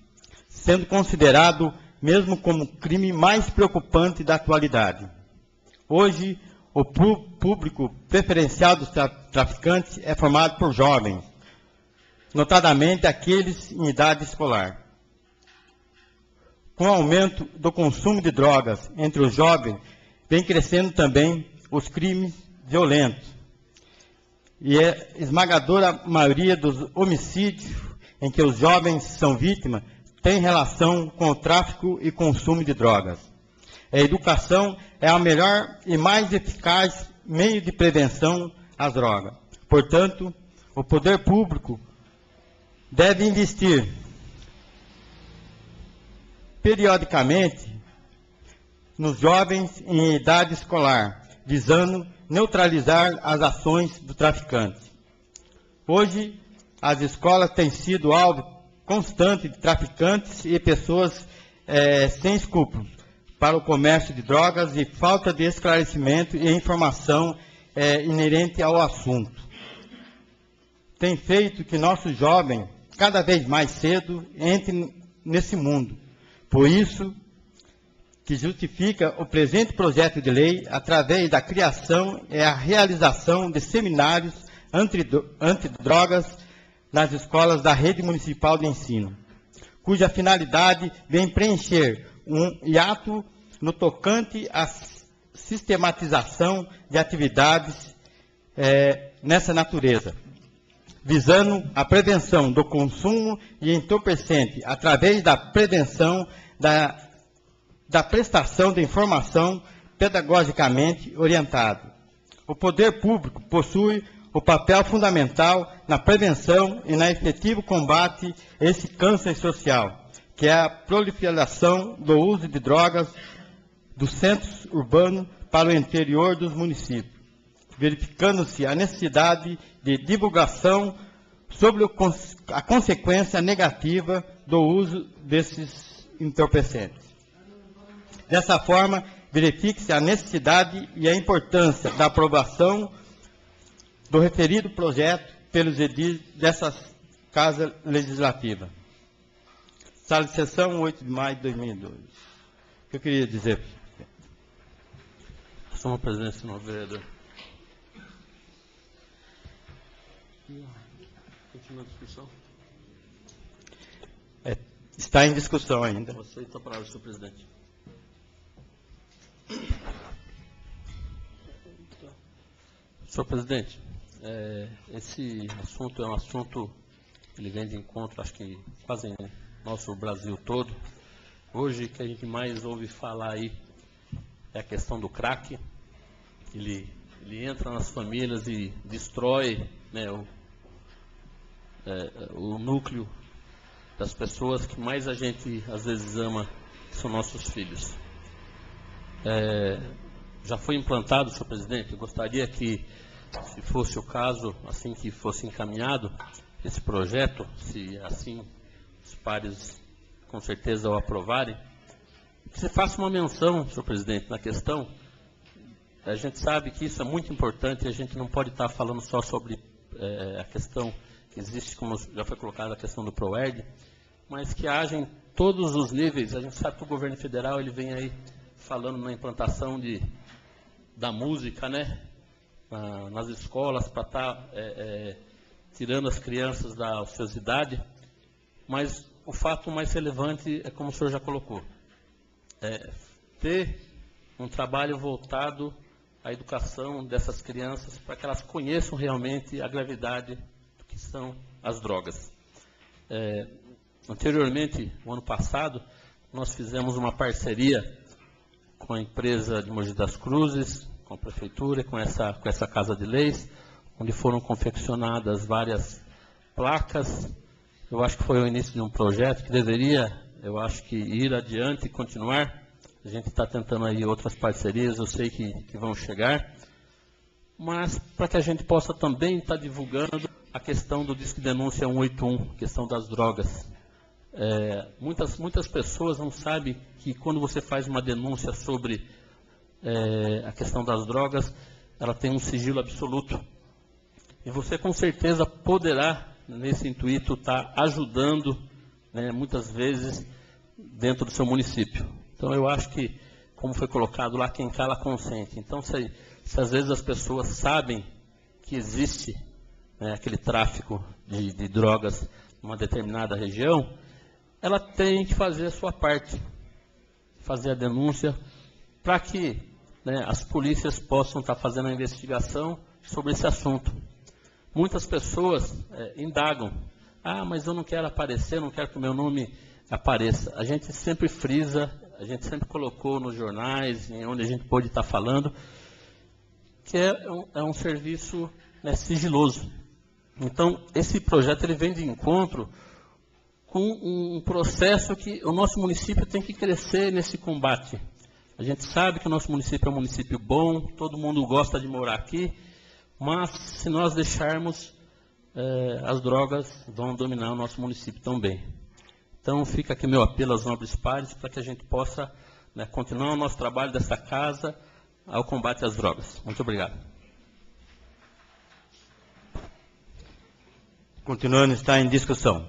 sendo considerado mesmo como o crime mais preocupante da atualidade. Hoje, o público preferencial dos traficantes é formado por jovens, notadamente aqueles em idade escolar. Com o aumento do consumo de drogas entre os jovens, vem crescendo também os crimes violentos. E a esmagadora maioria dos homicídios em que os jovens são vítimas tem relação com o tráfico e consumo de drogas. A educação é o melhor e mais eficaz meio de prevenção às drogas. Portanto, o poder público deve investir periodicamente nos jovens em idade escolar, visando neutralizar as ações do traficante. Hoje, as escolas têm sido alvo constante de traficantes e pessoas sem escrúpulos para o comércio de drogas e falta de esclarecimento e informação inerente ao assunto. Tem feito que nossos jovens, cada vez mais cedo, entrem nesse mundo. Por isso, que justifica o presente projeto de lei através da criação e a realização de seminários antidrogas nas escolas da rede municipal de ensino, cuja finalidade vem preencher um hiato no tocante à sistematização de atividades nessa natureza, visando a prevenção do consumo de entorpecente através da prevenção da prestação de informação pedagogicamente orientada. O poder público possui o papel fundamental na prevenção e na efetivo combate a esse câncer social, que é a proliferação do uso de drogas dos centros urbanos para o interior dos municípios, verificando-se a necessidade de divulgação sobre a consequência negativa do uso desses entorpecentes. Dessa forma, verifique-se a necessidade e a importância da aprovação do referido projeto pelos edis dessa Casa Legislativa. Sala de sessão, 8 de maio de 2002. O que eu queria dizer? Senhor presidente, senhor vereador. Continua a discussão? Está em discussão ainda. Aceita a palavra, senhor presidente. Senhor presidente, esse assunto é um assunto que ele vem de encontro, acho que quase em nosso Brasil todo. Hoje, o que a gente mais ouve falar aí é a questão do crack. Ele entra nas famílias e destrói, né, o núcleo das pessoas que mais a gente às vezes ama, que são nossos filhos. Já foi implantado, senhor presidente, eu gostaria que, se fosse o caso, assim que fosse encaminhado esse projeto, se assim os pares com certeza o aprovarem, que se faça uma menção, senhor presidente, na questão. A gente sabe que isso é muito importante, a gente não pode estar falando só sobre a questão que existe, como já foi colocada, a questão do PROERD, mas que haja em todos os níveis. A gente sabe que o governo federal ele vem aí falando na implantação da música, né, nas escolas, para estar tirando as crianças da ociosidade, mas o fato mais relevante é como o senhor já colocou, ter um trabalho voltado à educação dessas crianças, para que elas conheçam realmente a gravidade do que são as drogas. Anteriormente, no ano passado, nós fizemos uma parceria com a empresa de Mogi das Cruzes, com a prefeitura, com essa Casa de Leis, onde foram confeccionadas várias placas. Eu acho que foi o início de um projeto que deveria, eu acho que ir adiante e continuar. A gente está tentando aí outras parcerias, eu sei que vão chegar, mas para que a gente possa também estar divulgando a questão do Disque Denúncia 181, questão das drogas. Muitas pessoas não sabem que quando você faz uma denúncia sobre a questão das drogas, ela tem um sigilo absoluto. E você com certeza poderá, nesse intuito, estar ajudando, né, muitas vezes, dentro do seu município. Então eu acho que, como foi colocado lá, quem cala consente. Então se às vezes as pessoas sabem que existe, né, aquele tráfico de drogas numa determinada região, ela tem que fazer a sua parte, fazer a denúncia, para que, né, as polícias possam estar fazendo a investigação sobre esse assunto. Muitas pessoas indagam, mas eu não quero aparecer, não quero que o meu nome apareça. A gente sempre frisa, a gente sempre colocou nos jornais, onde a gente pode estar falando, que é um serviço, né, sigiloso. Então, esse projeto ele vem de encontro com um processo que o nosso município tem que crescer nesse combate. A gente sabe que o nosso município é um município bom, todo mundo gosta de morar aqui, mas se nós deixarmos, as drogas vão dominar o nosso município também. Então fica aqui meu apelo aos nobres pares para que a gente possa, né, continuar o nosso trabalho dessa casa ao combate às drogas. Muito obrigado. Continuando, está em discussão.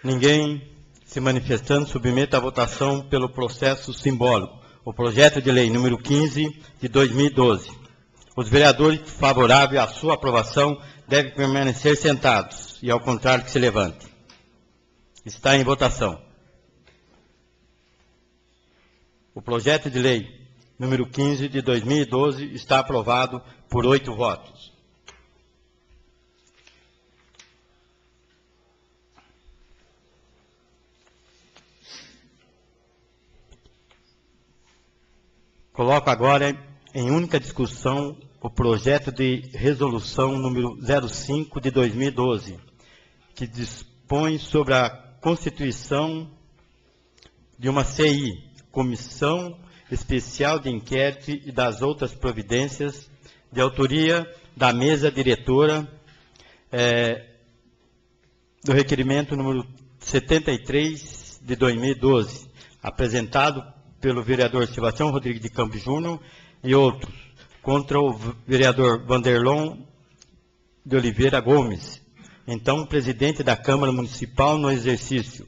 Ninguém se manifestando, submeto à votação pelo processo simbólico o projeto de lei número 15 de 2012. Os vereadores favoráveis à sua aprovação devem permanecer sentados e, ao contrário, que se levante. Está em votação. O projeto de lei número 15 de 2012 está aprovado por 8 votos. Coloco agora em única discussão o projeto de resolução número 05 de 2012, que dispõe sobre a constituição de uma CI, Comissão Especial de Inquérito e das outras providências, de autoria da mesa diretora do requerimento número 73 de 2012, apresentado pelo vereador Sebastião Rodrigues de Campos Júnior e outros, contra o vereador Vanderlon de Oliveira Gomes, então presidente da Câmara Municipal no exercício,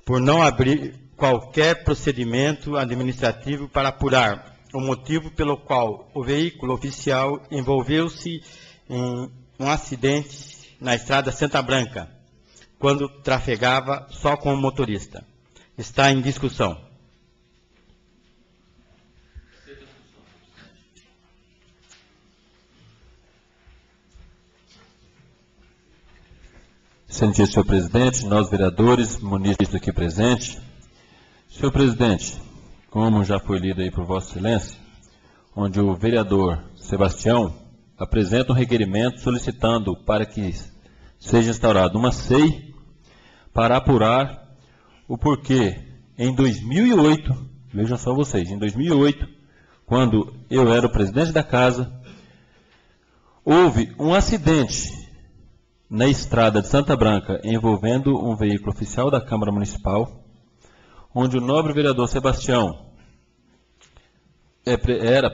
por não abrir qualquer procedimento administrativo para apurar o motivo pelo qual o veículo oficial envolveu-se em um acidente na estrada Santa Branca, quando trafegava só com o motorista. Está em discussão. Excelentíssimo senhor presidente, nós vereadores, munícipes aqui presentes. Senhor presidente, como já foi lido aí por Vossa Excelência, onde o vereador Sebastião apresenta um requerimento solicitando para que seja instaurada uma SEI para apurar o porquê em 2008, vejam só vocês, em 2008, quando eu era o presidente da casa, houve um acidente na estrada de Santa Branca, envolvendo um veículo oficial da Câmara Municipal, onde o nobre vereador Sebastião era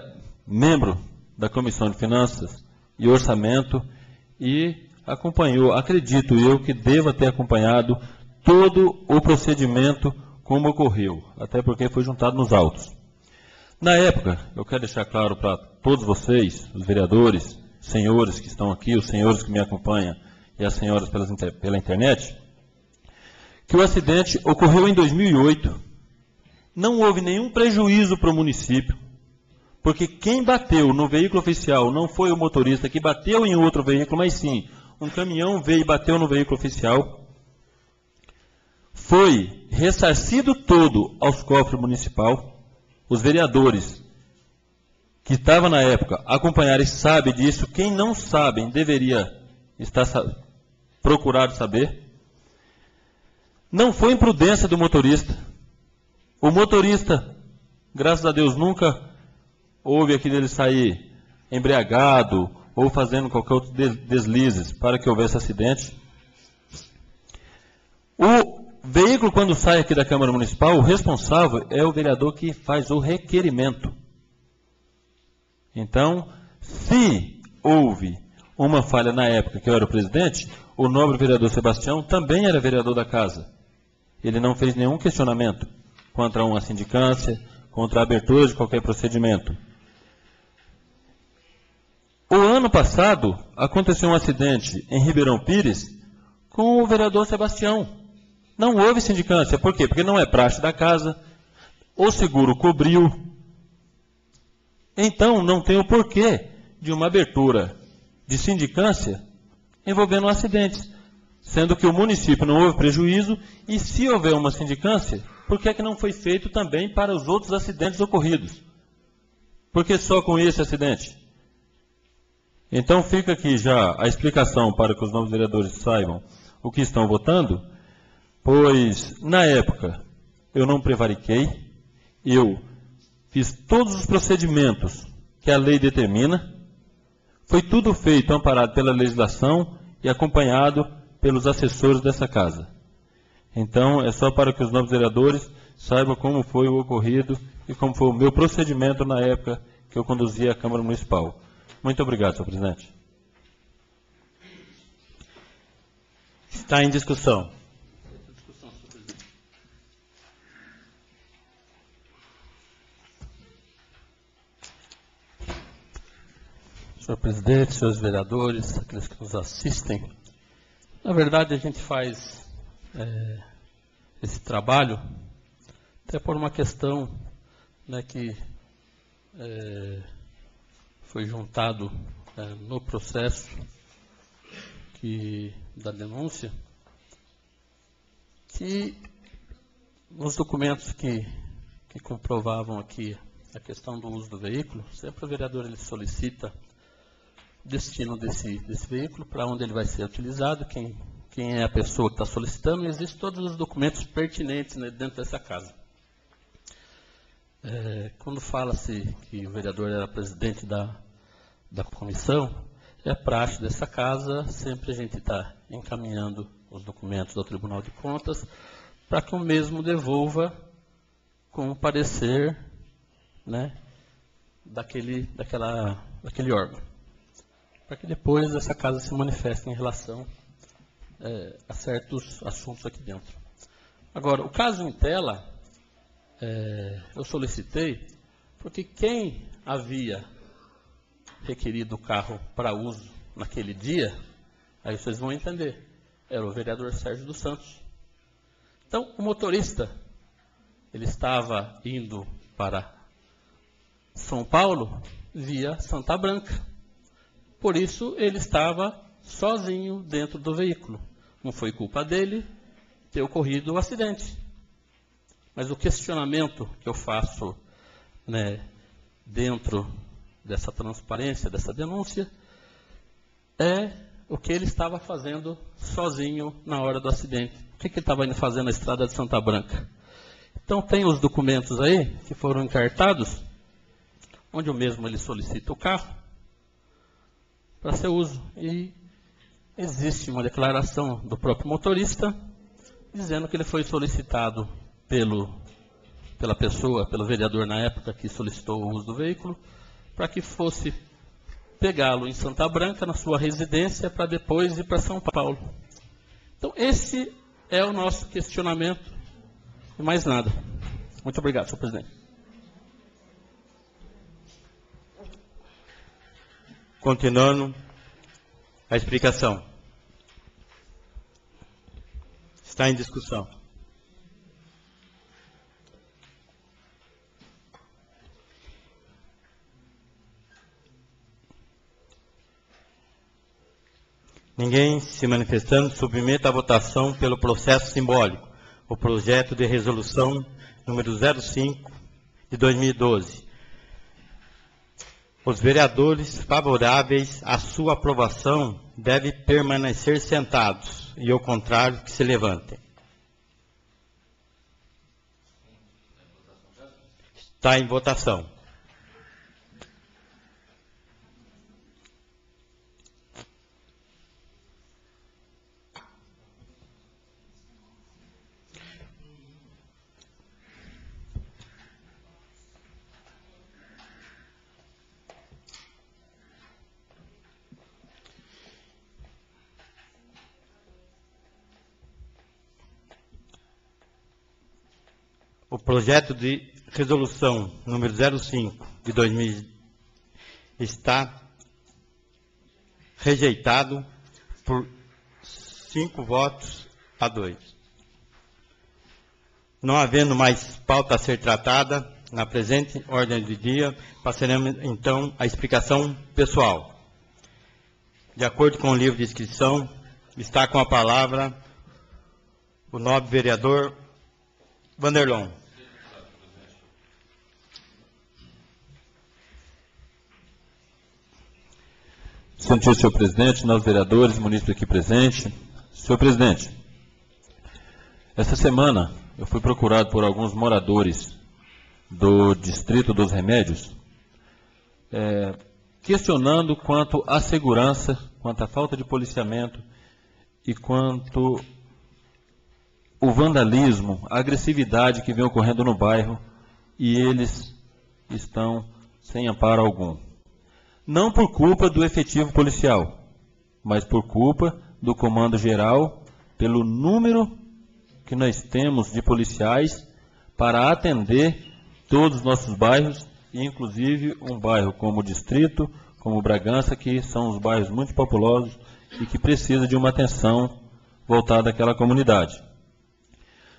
membro da Comissão de Finanças e Orçamento e acompanhou, acredito eu, que deva ter acompanhado todo o procedimento como ocorreu, até porque foi juntado nos autos. Na época, eu quero deixar claro para todos vocês, os vereadores, senhores que estão aqui, os senhores que me acompanham, e as senhoras pela internet, que o acidente ocorreu em 2008, não houve nenhum prejuízo para o município, porque quem bateu no veículo oficial não foi o motorista que bateu em outro veículo, mas sim, um caminhão veio e bateu no veículo oficial, foi ressarcido todo aos cofres municipal, os vereadores que estavam na época acompanharam e sabem disso, quem não sabe deveria estar procurado saber. Não foi imprudência do motorista. O motorista, graças a Deus, nunca houve aqui dele sair embriagado ou fazendo qualquer outro deslizes para que houvesse acidente. O veículo, quando sai aqui da Câmara Municipal, o responsável é o vereador que faz o requerimento. Então, se houve uma falha na época que eu era o presidente, o nobre vereador Sebastião também era vereador da casa. Ele não fez nenhum questionamento contra uma sindicância, contra a abertura de qualquer procedimento. O ano passado, aconteceu um acidente em Ribeirão Pires com o vereador Sebastião. Não houve sindicância. Por quê? Porque não é praxe da casa, o seguro cobriu. Então, não tem o porquê de uma abertura de sindicância envolvendo acidentes, sendo que o município não houve prejuízo, e se houver uma sindicância, por que é que não foi feito também para os outros acidentes ocorridos? Por que só com esse acidente? Então fica aqui já a explicação para que os novos vereadores saibam o que estão votando, pois na época eu não prevariquei, eu fiz todos os procedimentos que a lei determina, foi tudo feito amparado pela legislação e acompanhado pelos assessores dessa casa. Então, é só para que os novos vereadores saibam como foi o ocorrido e como foi o meu procedimento na época que eu conduzia a Câmara Municipal. Muito obrigado, senhor presidente. Está em discussão. senhor presidente, senhores vereadores, aqueles que nos assistem. Na verdade, a gente faz esse trabalho até por uma questão, né, que foi juntado no processo da denúncia, que nos documentos que comprovavam aqui a questão do uso do veículo, sempre o vereador ele solicita o destino desse veículo, para onde ele vai ser utilizado, quem é a pessoa que está solicitando, e existem todos os documentos pertinentes, né, dentro dessa casa. Quando fala-se que o vereador era presidente da comissão, é praxe dessa casa, sempre a gente está encaminhando os documentos ao Tribunal de Contas, para que o mesmo devolva com o parecer, né, daquele órgão, para que depois essa casa se manifeste em relação a certos assuntos aqui dentro. Agora, o caso em tela, eu solicitei porque quem havia requerido o carro para uso naquele dia, aí vocês vão entender, era o vereador Sérgio dos Santos. Então, o motorista, ele estava indo para São Paulo via Santa Branca. Por isso, ele estava sozinho dentro do veículo. Não foi culpa dele ter ocorrido o acidente. Mas o questionamento que eu faço, né, dentro dessa transparência, dessa denúncia, é o que ele estava fazendo sozinho na hora do acidente. O que ele estava indo fazer na estrada de Santa Branca? Então, tem os documentos aí, que foram encartados, onde o mesmo ele solicita o carro para seu uso. E existe uma declaração do próprio motorista, dizendo que ele foi solicitado pela pessoa, pelo vereador na época que solicitou o uso do veículo, para que fosse pegá-lo em Santa Branca, na sua residência, para depois ir para São Paulo. Então, esse é o nosso questionamento, e mais nada. Muito obrigado, senhor presidente. Continuando a explicação. Está em discussão. Ninguém se manifestando, submeta à votação pelo processo simbólico o projeto de resolução número 05 de 2012. Os vereadores favoráveis à sua aprovação devem permanecer sentados e, ao contrário, que se levantem. Está em votação. O projeto de resolução número 05 de 2000 está rejeitado por 5 votos a 2. Não havendo mais pauta a ser tratada na presente ordem do dia, passaremos então à explicação pessoal. De acordo com o livro de inscrição, está com a palavra o nobre vereador Vanderlon. Senhor senhor presidente, nós vereadores, munícipes aqui presentes. Senhor presidente, essa semana eu fui procurado por alguns moradores do Distrito dos Remédios, questionando quanto à segurança, quanto à falta de policiamento e quanto o vandalismo, a agressividade que vem ocorrendo no bairro, e eles estão sem amparo algum. Não por culpa do efetivo policial, mas por culpa do comando geral, pelo número que nós temos de policiais para atender todos os nossos bairros, e inclusive um bairro como o Distrito, como Bragança, que são os bairros muito populosos e que precisam de uma atenção voltada àquela comunidade.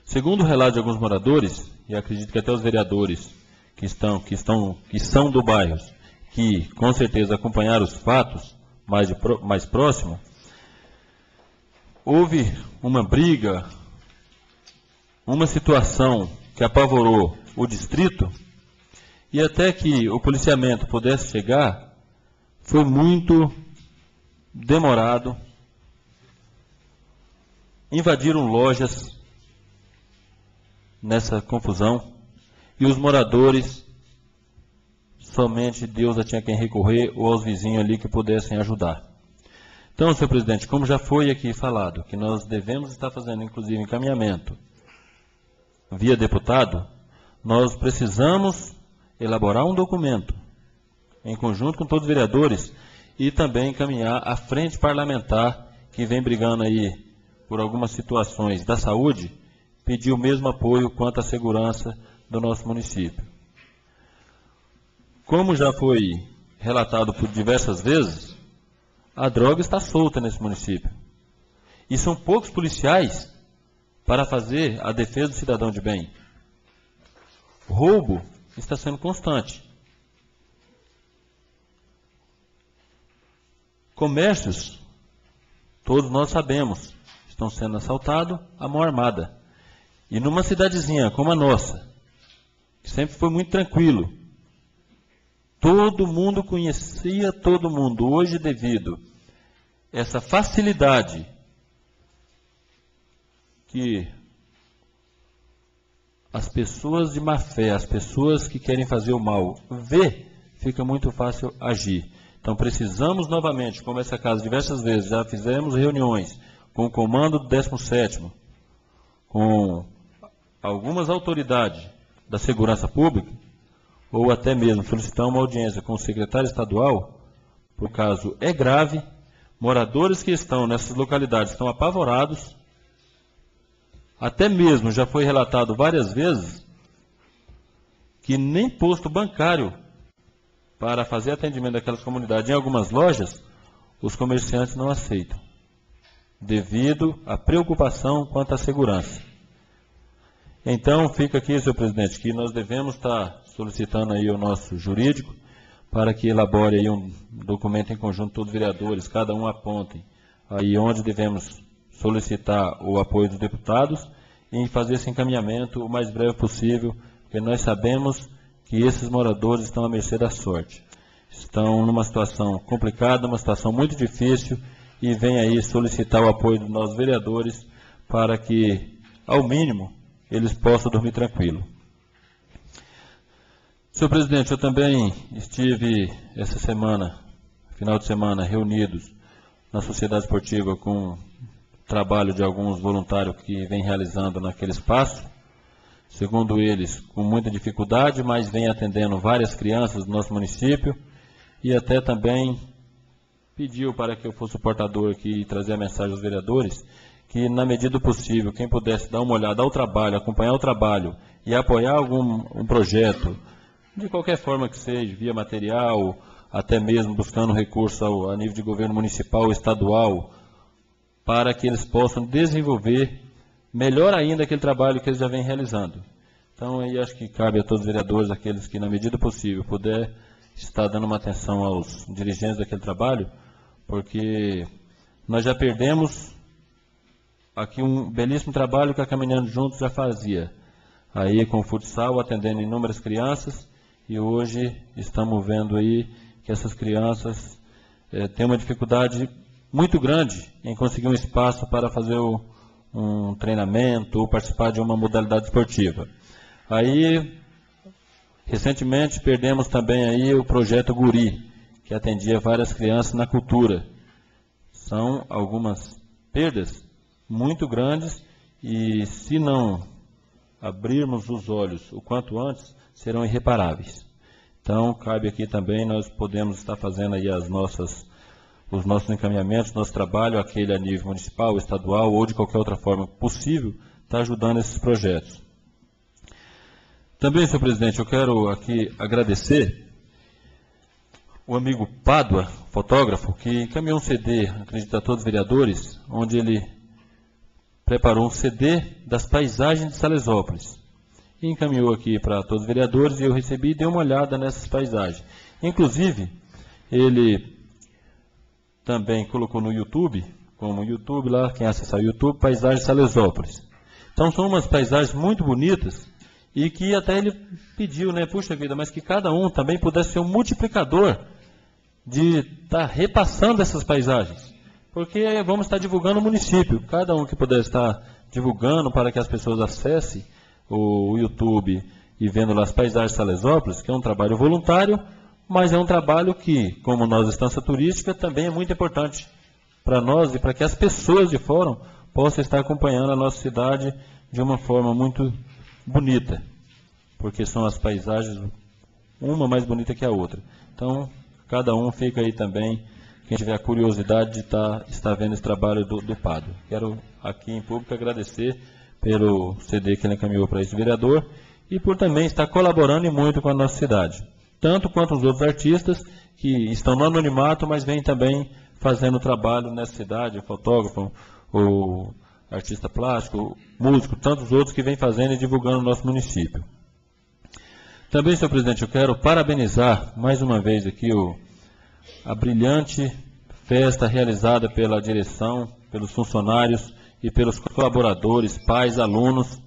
Segundo o relato de alguns moradores, e acredito que até os vereadores que são do bairro, que com certeza acompanharam os fatos mais próximo, houve uma briga, uma situação que apavorou o distrito, e até que o policiamento pudesse chegar, foi muito demorado. Invadiram lojas nessa confusão, e os moradores, somente Deus a tinha quem recorrer, ou aos vizinhos ali que pudessem ajudar. Então, senhor presidente, como já foi aqui falado, que nós devemos estar fazendo, inclusive, encaminhamento via deputado, nós precisamos elaborar um documento, em conjunto com todos os vereadores, e também encaminhar à frente parlamentar, que vem brigando aí por algumas situações da saúde, pedir o mesmo apoio quanto à segurança do nosso município. Como já foi relatado por diversas vezes, a droga está solta nesse município. E são poucos policiais para fazer a defesa do cidadão de bem. O roubo está sendo constante. Comércios, todos nós sabemos, estão sendo assaltados à mão armada. E numa cidadezinha como a nossa, que sempre foi muito tranquilo, todo mundo conhecia todo mundo. Hoje, devido a essa facilidade que as pessoas de má fé, as pessoas que querem fazer o mal, fica muito fácil agir. Então precisamos novamente, como essa casa diversas vezes, já fizemos reuniões com o comando do 17º, com algumas autoridades da segurança pública, ou até mesmo solicitar uma audiência com o secretário estadual, por caso é grave, moradores que estão nessas localidades estão apavorados, até mesmo já foi relatado várias vezes que nem posto bancário para fazer atendimento daquelas comunidades em algumas lojas, os comerciantes não aceitam, devido à preocupação quanto à segurança. Então, fica aqui, senhor presidente, que nós devemos estar solicitando aí o nosso jurídico para que elabore aí um documento em conjunto, todos os vereadores, cada um apontem aí onde devemos solicitar o apoio dos deputados e fazer esse encaminhamento o mais breve possível, porque nós sabemos que esses moradores estão à mercê da sorte. Estão numa situação complicada, uma situação muito difícil, e vem aí solicitar o apoio dos nossos vereadores para que, ao mínimo, eles possam dormir tranquilo. Senhor presidente, eu também estive essa semana, final de semana, reunidos na Sociedade Esportiva com o trabalho de alguns voluntários que vem realizando naquele espaço, segundo eles, com muita dificuldade, mas vem atendendo várias crianças do nosso município, e até também pediu para que eu fosse o portador aqui e trazer a mensagem aos vereadores, que na medida do possível, quem pudesse dar uma olhada ao trabalho, acompanhar o trabalho e apoiar um projeto, de qualquer forma que seja, via material, até mesmo buscando recurso a nível de governo municipal, estadual, para que eles possam desenvolver melhor ainda aquele trabalho que eles já vêm realizando. Então, aí acho que cabe a todos os vereadores, aqueles que, na medida do possível, puder estar dando uma atenção aos dirigentes daquele trabalho, porque nós já perdemos aqui um belíssimo trabalho que a Caminhando Juntos já fazia, aí com o futsal, atendendo inúmeras crianças, e hoje estamos vendo aí que essas crianças têm uma dificuldade muito grande em conseguir um espaço para fazer um treinamento ou participar de uma modalidade esportiva. Aí, recentemente, perdemos também aí o projeto Guri, que atendia várias crianças na cultura. São algumas perdas muito grandes e, se não abrirmos os olhos o quanto antes, serão irreparáveis. Então, cabe aqui também, nós podemos estar fazendo aí os nossos encaminhamentos, nosso trabalho, aquele a nível municipal, estadual ou de qualquer outra forma possível, está ajudando esses projetos. Também, senhor presidente, eu quero aqui agradecer o amigo Pádua, fotógrafo, que encaminhou um CD, acredito a todos os vereadores, onde ele preparou um CD das paisagens de Salesópolis. E encaminhou aqui para todos os vereadores e eu recebi e dei uma olhada nessas paisagens. Inclusive, ele também colocou no YouTube, como YouTube lá, quem acessar o YouTube, Paisagens de Salesópolis. Então são umas paisagens muito bonitas e que até ele pediu, né, puxa vida, mas que cada um também pudesse ser um multiplicador de estar repassando essas paisagens. Porque vamos estar divulgando o município. Cada um que puder estar divulgando para que as pessoas acessem o YouTube e vendo lá as paisagens de Salesópolis, que é um trabalho voluntário, mas é um trabalho que, como nós, Estância Turística, também é muito importante para nós e para que as pessoas de fora possam estar acompanhando a nossa cidade de uma forma muito bonita, porque são as paisagens, uma mais bonita que a outra. Então, cada um fica aí também, quem tiver a curiosidade de estar vendo esse trabalho do Pádua. Quero aqui em público agradecer pelo CD que ele encaminhou para esse vereador e por também estar colaborando e muito com a nossa cidade. Tanto quanto os outros artistas que estão no anonimato, mas vêm também fazendo trabalho nessa cidade, o fotógrafo, o artista plástico, o músico, tantos outros que vêm fazendo e divulgando o nosso município. Também, senhor presidente, eu quero parabenizar mais uma vez aqui a brilhante festa realizada pela direção, pelos funcionários e pelos colaboradores, pais, alunos,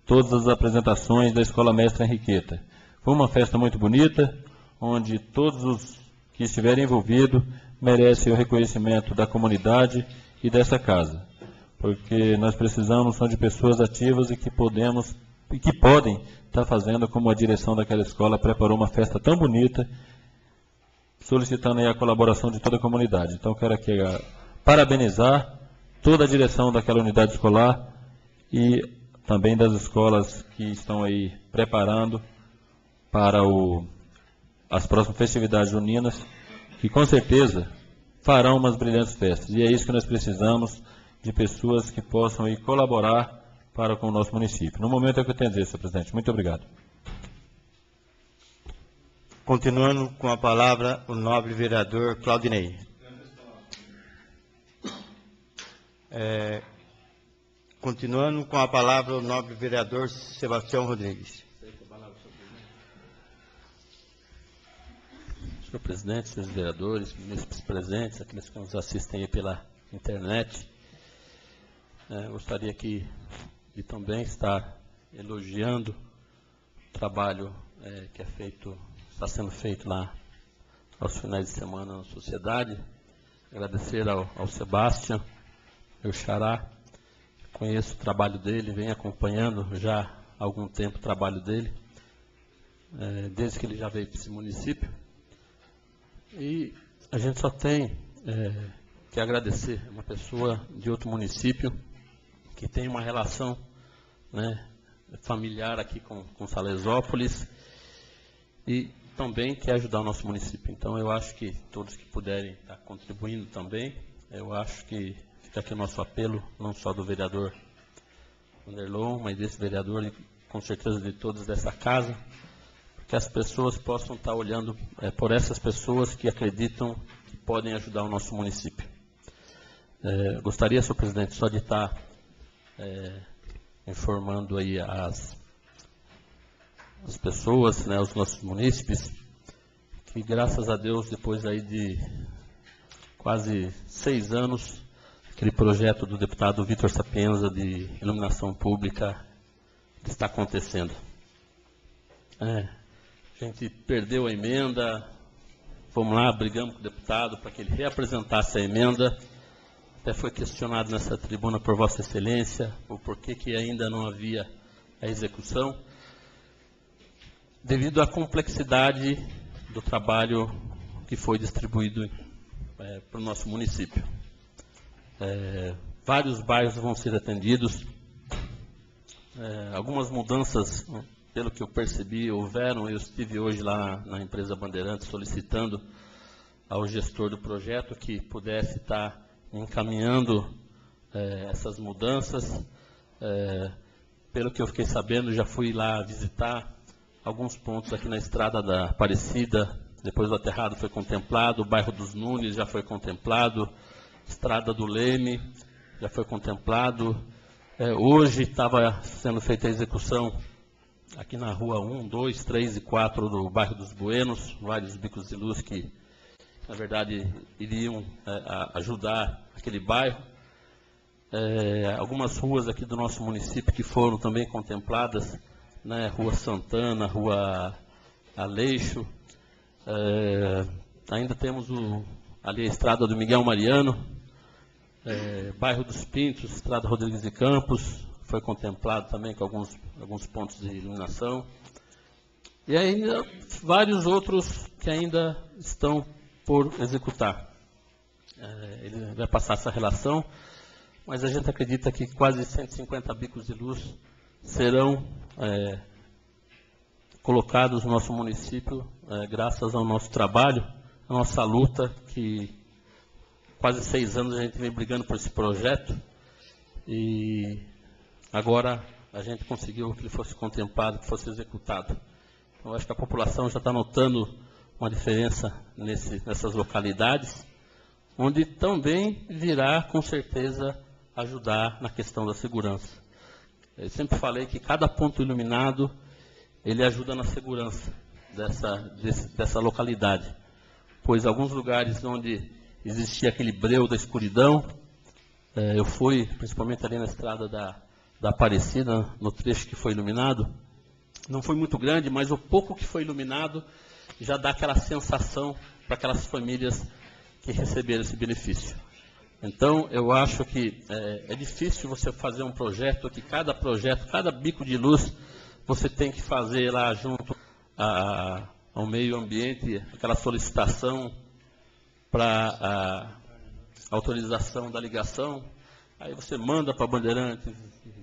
todas as apresentações da Escola Mestre Henriqueta. Foi uma festa muito bonita, onde todos os que estiverem envolvidos merecem o reconhecimento da comunidade e dessa casa. Porque nós precisamos só de pessoas ativas e que podem estar fazendo como a direção daquela escola preparou uma festa tão bonita, solicitando aí a colaboração de toda a comunidade. Então quero aqui parabenizar toda a direção daquela unidade escolar e também das escolas que estão aí preparando para as próximas festividades juninas, que com certeza farão umas brilhantes festas. E é isso que nós precisamos, de pessoas que possam aí colaborar para com o nosso município. No momento é o que eu tenho a dizer, senhor presidente. Muito obrigado. Continuando com a palavra, o nobre vereador Claudinei. Continuando com a palavra, o nobre vereador Sebastião Rodrigues. Senhor presidente, senhores vereadores, munícipes presentes, aqueles que nos assistem aí pela internet, gostaria aqui de também estar elogiando o trabalho que está sendo feito lá aos finais de semana na sociedade. Agradecer ao Sebastião, meu xará, conheço o trabalho dele, venho acompanhando já há algum tempo o trabalho dele, desde que ele já veio para esse município. E a gente só tem que agradecer uma pessoa de outro município que tem uma relação, né, familiar aqui com Salesópolis e também quer ajudar o nosso município. Então eu acho que todos que puderem estar contribuindo também, eu acho que fica aqui o nosso apelo, não só do vereador Vanderlon, mas desse vereador e com certeza de todos dessa casa, que as pessoas possam estar olhando por essas pessoas que acreditam que podem ajudar o nosso município. Gostaria, senhor presidente, só de estar informando aí as pessoas, né, os nossos munícipes, que graças a Deus, depois aí de quase 6 anos, aquele projeto do deputado Vitor Sapienza de iluminação pública está acontecendo. A gente perdeu a emenda, fomos lá, brigamos com o deputado para que ele reapresentasse a emenda. Até foi questionado nessa tribuna por Vossa Excelência o porquê que ainda não havia a execução, devido à complexidade do trabalho que foi distribuído para o nosso município. Vários bairros vão ser atendidos, algumas mudanças, pelo que eu percebi, houveram. Eu estive hoje lá na empresa Bandeirantes solicitando ao gestor do projeto que pudesse estar encaminhando essas mudanças. Pelo que eu fiquei sabendo, já fui lá visitar alguns pontos aqui na estrada da Aparecida, depois do aterrado foi contemplado, o bairro dos Nunes já foi contemplado, Estrada do Leme já foi contemplado. Hoje estava sendo feita a execução aqui na rua 1, 2, 3 e 4 do bairro dos Buenos, vários bicos de luz que, na verdade, iriam ajudar aquele bairro. Algumas ruas aqui do nosso município que foram também contempladas, né, Rua Santana, Rua Aleixo, ainda temos ali a Estrada do Miguel Mariano, bairro dos Pintos, Estrada Rodrigues de Campos, foi contemplado também com alguns pontos de iluminação. E ainda vários outros que ainda estão por executar. Ele vai passar essa relação, mas a gente acredita que quase 150 bicos de luz serão colocados no nosso município, graças ao nosso trabalho, à nossa luta, que quase 6 anos a gente vem brigando por esse projeto, e agora a gente conseguiu que ele fosse contemplado, que fosse executado. Então, acho que a população já está notando uma diferença nessas localidades, onde também virá, com certeza, ajudar na questão da segurança. Eu sempre falei que cada ponto iluminado, ele ajuda na segurança dessa localidade, pois alguns lugares onde existia aquele breu da escuridão, eu fui, principalmente ali na estrada da Aparecida, no trecho que foi iluminado, não foi muito grande, mas o pouco que foi iluminado já dá aquela sensação para aquelas famílias que receberam esse benefício. Então, eu acho que é difícil você fazer um projeto que cada bico de luz, você tem que fazer lá junto ao meio ambiente, aquela solicitação para a autorização da ligação, aí você manda para a Bandeirantes,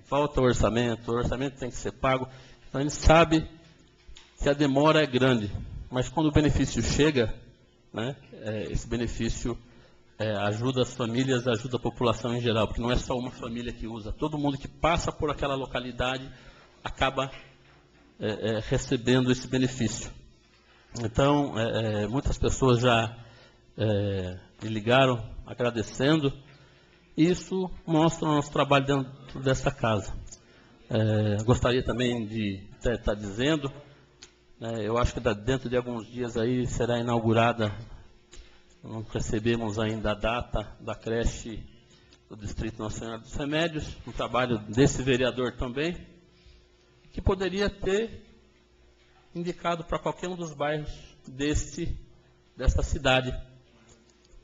volta o orçamento tem que ser pago. Então, a gente sabe que a demora é grande, mas quando o benefício chega, né, esse benefício ajuda as famílias, ajuda a população em geral, porque não é só uma família que usa, todo mundo que passa por aquela localidade acaba recebendo esse benefício. Então, muitas pessoas já me ligaram agradecendo. Isso mostra o nosso trabalho dentro dessa casa. Gostaria também de estar dizendo, eu acho que dentro de alguns dias aí será inaugurada, não recebemos ainda a data da creche do Distrito Nacional dos Remédios, um trabalho desse vereador também, que poderia ter indicado para qualquer um dos bairros desta cidade.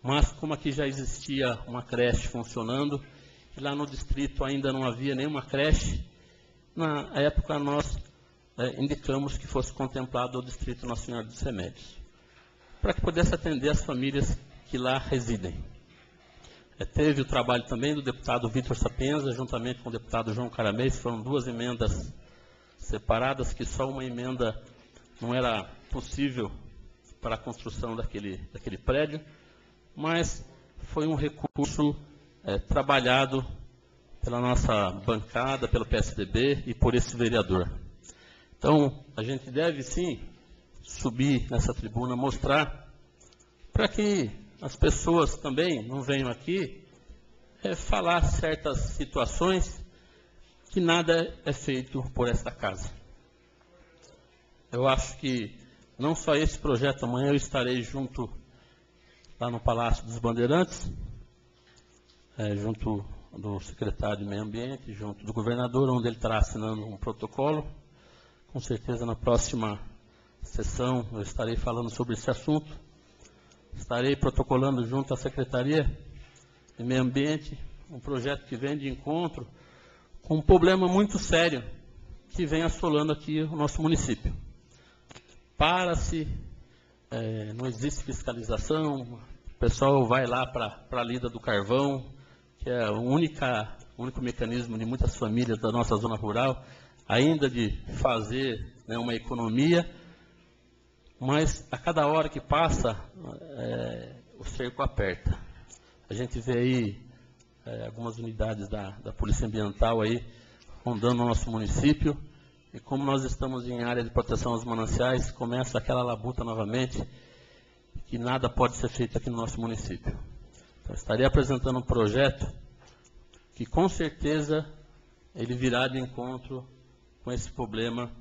Mas como aqui já existia uma creche funcionando, e lá no distrito ainda não havia nenhuma creche, na época nós indicamos que fosse contemplado o Distrito Nacional dos Remédios, para que pudesse atender as famílias que lá residem. Teve o trabalho também do deputado Vitor Sapienza, juntamente com o deputado João Caramês, foram 2 emendas separadas, que só uma emenda não era possível para a construção daquele prédio, mas foi um recurso trabalhado pela nossa bancada, pelo PSDB e por esse vereador. Então, a gente deve sim subir nessa tribuna, mostrar, para que as pessoas também não venham aqui falar certas situações que nada é feito por esta casa. Eu acho que não só esse projeto, amanhã eu estarei junto lá no Palácio dos Bandeirantes, junto do secretário de Meio Ambiente, junto do governador, onde ele estará assinando um protocolo. Com certeza na próxima sessão eu estarei falando sobre esse assunto. Estarei protocolando junto à Secretaria de Meio Ambiente um projeto que vem de encontro com um problema muito sério que vem assolando aqui o nosso município. Não existe fiscalização, o pessoal vai lá para a lida do carvão, que é o único mecanismo de muitas famílias da nossa zona rural, ainda de fazer uma economia, mas a cada hora que passa, o cerco aperta. A gente vê aí algumas unidades da Polícia Ambiental aí rondando o nosso município, e como nós estamos em área de proteção aos mananciais, começa aquela labuta novamente, que nada pode ser feito aqui no nosso município. Então, estarei apresentando um projeto que, com certeza, ele virá de encontro com esse problema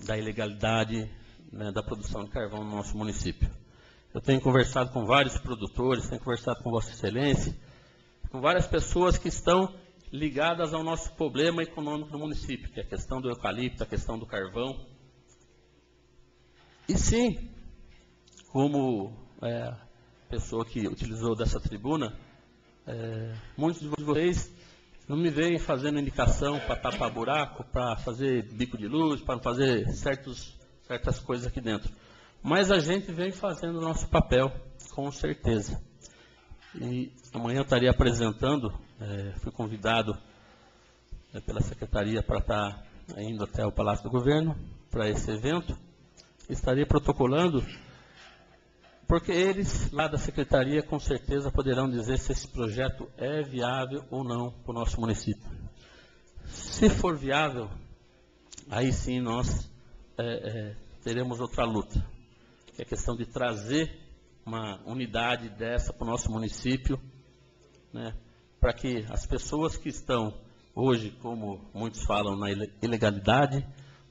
da ilegalidade, né, da produção de carvão no nosso município. Eu tenho conversado com vários produtores, tenho conversado com Vossa Excelência, com várias pessoas que estão ligadas ao nosso problema econômico do município, que é a questão do eucalipto, a questão do carvão. E sim, como a pessoa que utilizou dessa tribuna, muitos de vocês não me veem fazendo indicação para tapar buraco, para fazer bico de luz, para fazer certas coisas aqui dentro. Mas a gente vem fazendo o nosso papel, com certeza. E amanhã eu estaria apresentando, fui convidado pela Secretaria para estar indo até o Palácio do Governo, para esse evento. Estaria protocolando, porque eles, lá da Secretaria, com certeza poderão dizer se esse projeto é viável ou não para o nosso município. Se for viável, aí sim nós teremos outra luta, que é a questão de trazer uma unidade dessa para o nosso município, né, para que as pessoas que estão hoje, como muitos falam, na ilegalidade,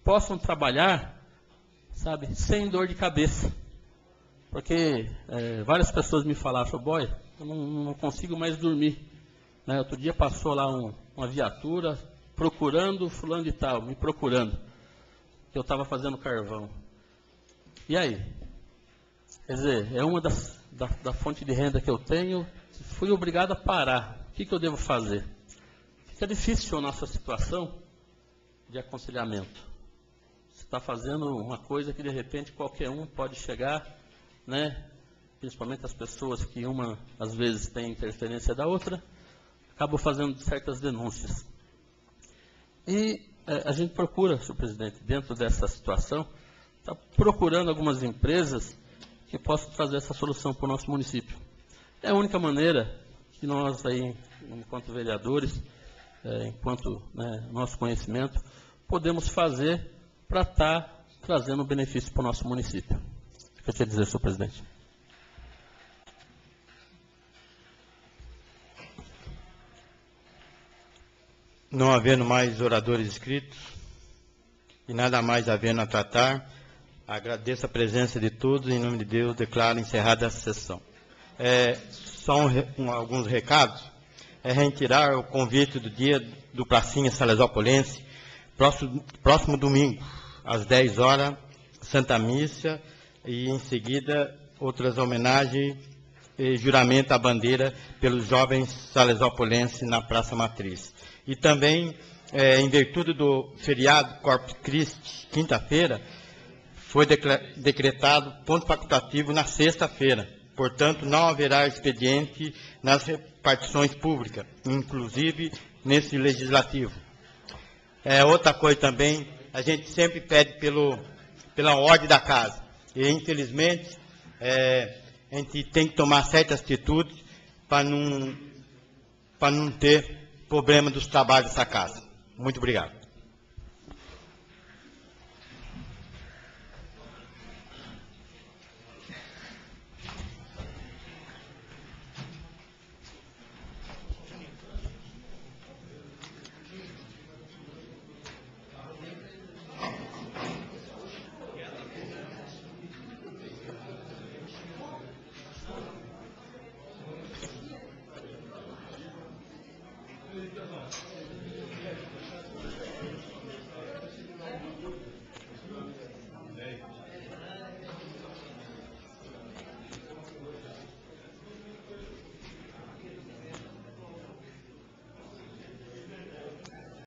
possam trabalhar, sabe, sem dor de cabeça. Porque várias pessoas me falaram, boy, eu não consigo mais dormir. Né? Outro dia passou lá uma viatura procurando fulano de tal, me procurando, que eu estava fazendo carvão. E aí? Quer dizer, é uma da fonte de renda que eu tenho, fui obrigado a parar. O que eu devo fazer? Fica difícil a nossa situação de aconselhamento. Você está fazendo uma coisa que de repente qualquer um pode chegar, né? Principalmente as pessoas que uma às vezes tem interferência da outra, acabam fazendo certas denúncias. E a gente procura, senhor presidente, dentro dessa situação, está procurando algumas empresas que possam trazer essa solução para o nosso município. É a única maneira que nós aí, enquanto vereadores, enquanto nosso conhecimento, podemos fazer para estar trazendo benefício para o nosso município. O que eu tinha a dizer, senhor presidente? Não havendo mais oradores inscritos e nada mais havendo a tratar, agradeço a presença de todos. Em nome de Deus, declaro encerrada essa sessão. Só alguns recados. Retirar o convite do dia do Pracinha Salesópolense, próximo domingo, às 10 horas, Santa Missa, e em seguida outras homenagens e juramento à bandeira pelos jovens salesópolenses na Praça Matriz. E também, em virtude do feriado Corpus Christi, quinta-feira, foi decretado ponto facultativo na sexta-feira. Portanto, não haverá expediente nas repartições públicas, inclusive nesse legislativo. Outra coisa também, a gente sempre pede pela ordem da casa. E, infelizmente, a gente tem que tomar certas atitudes para não ter problema dos trabalhos dessa casa. Muito obrigado.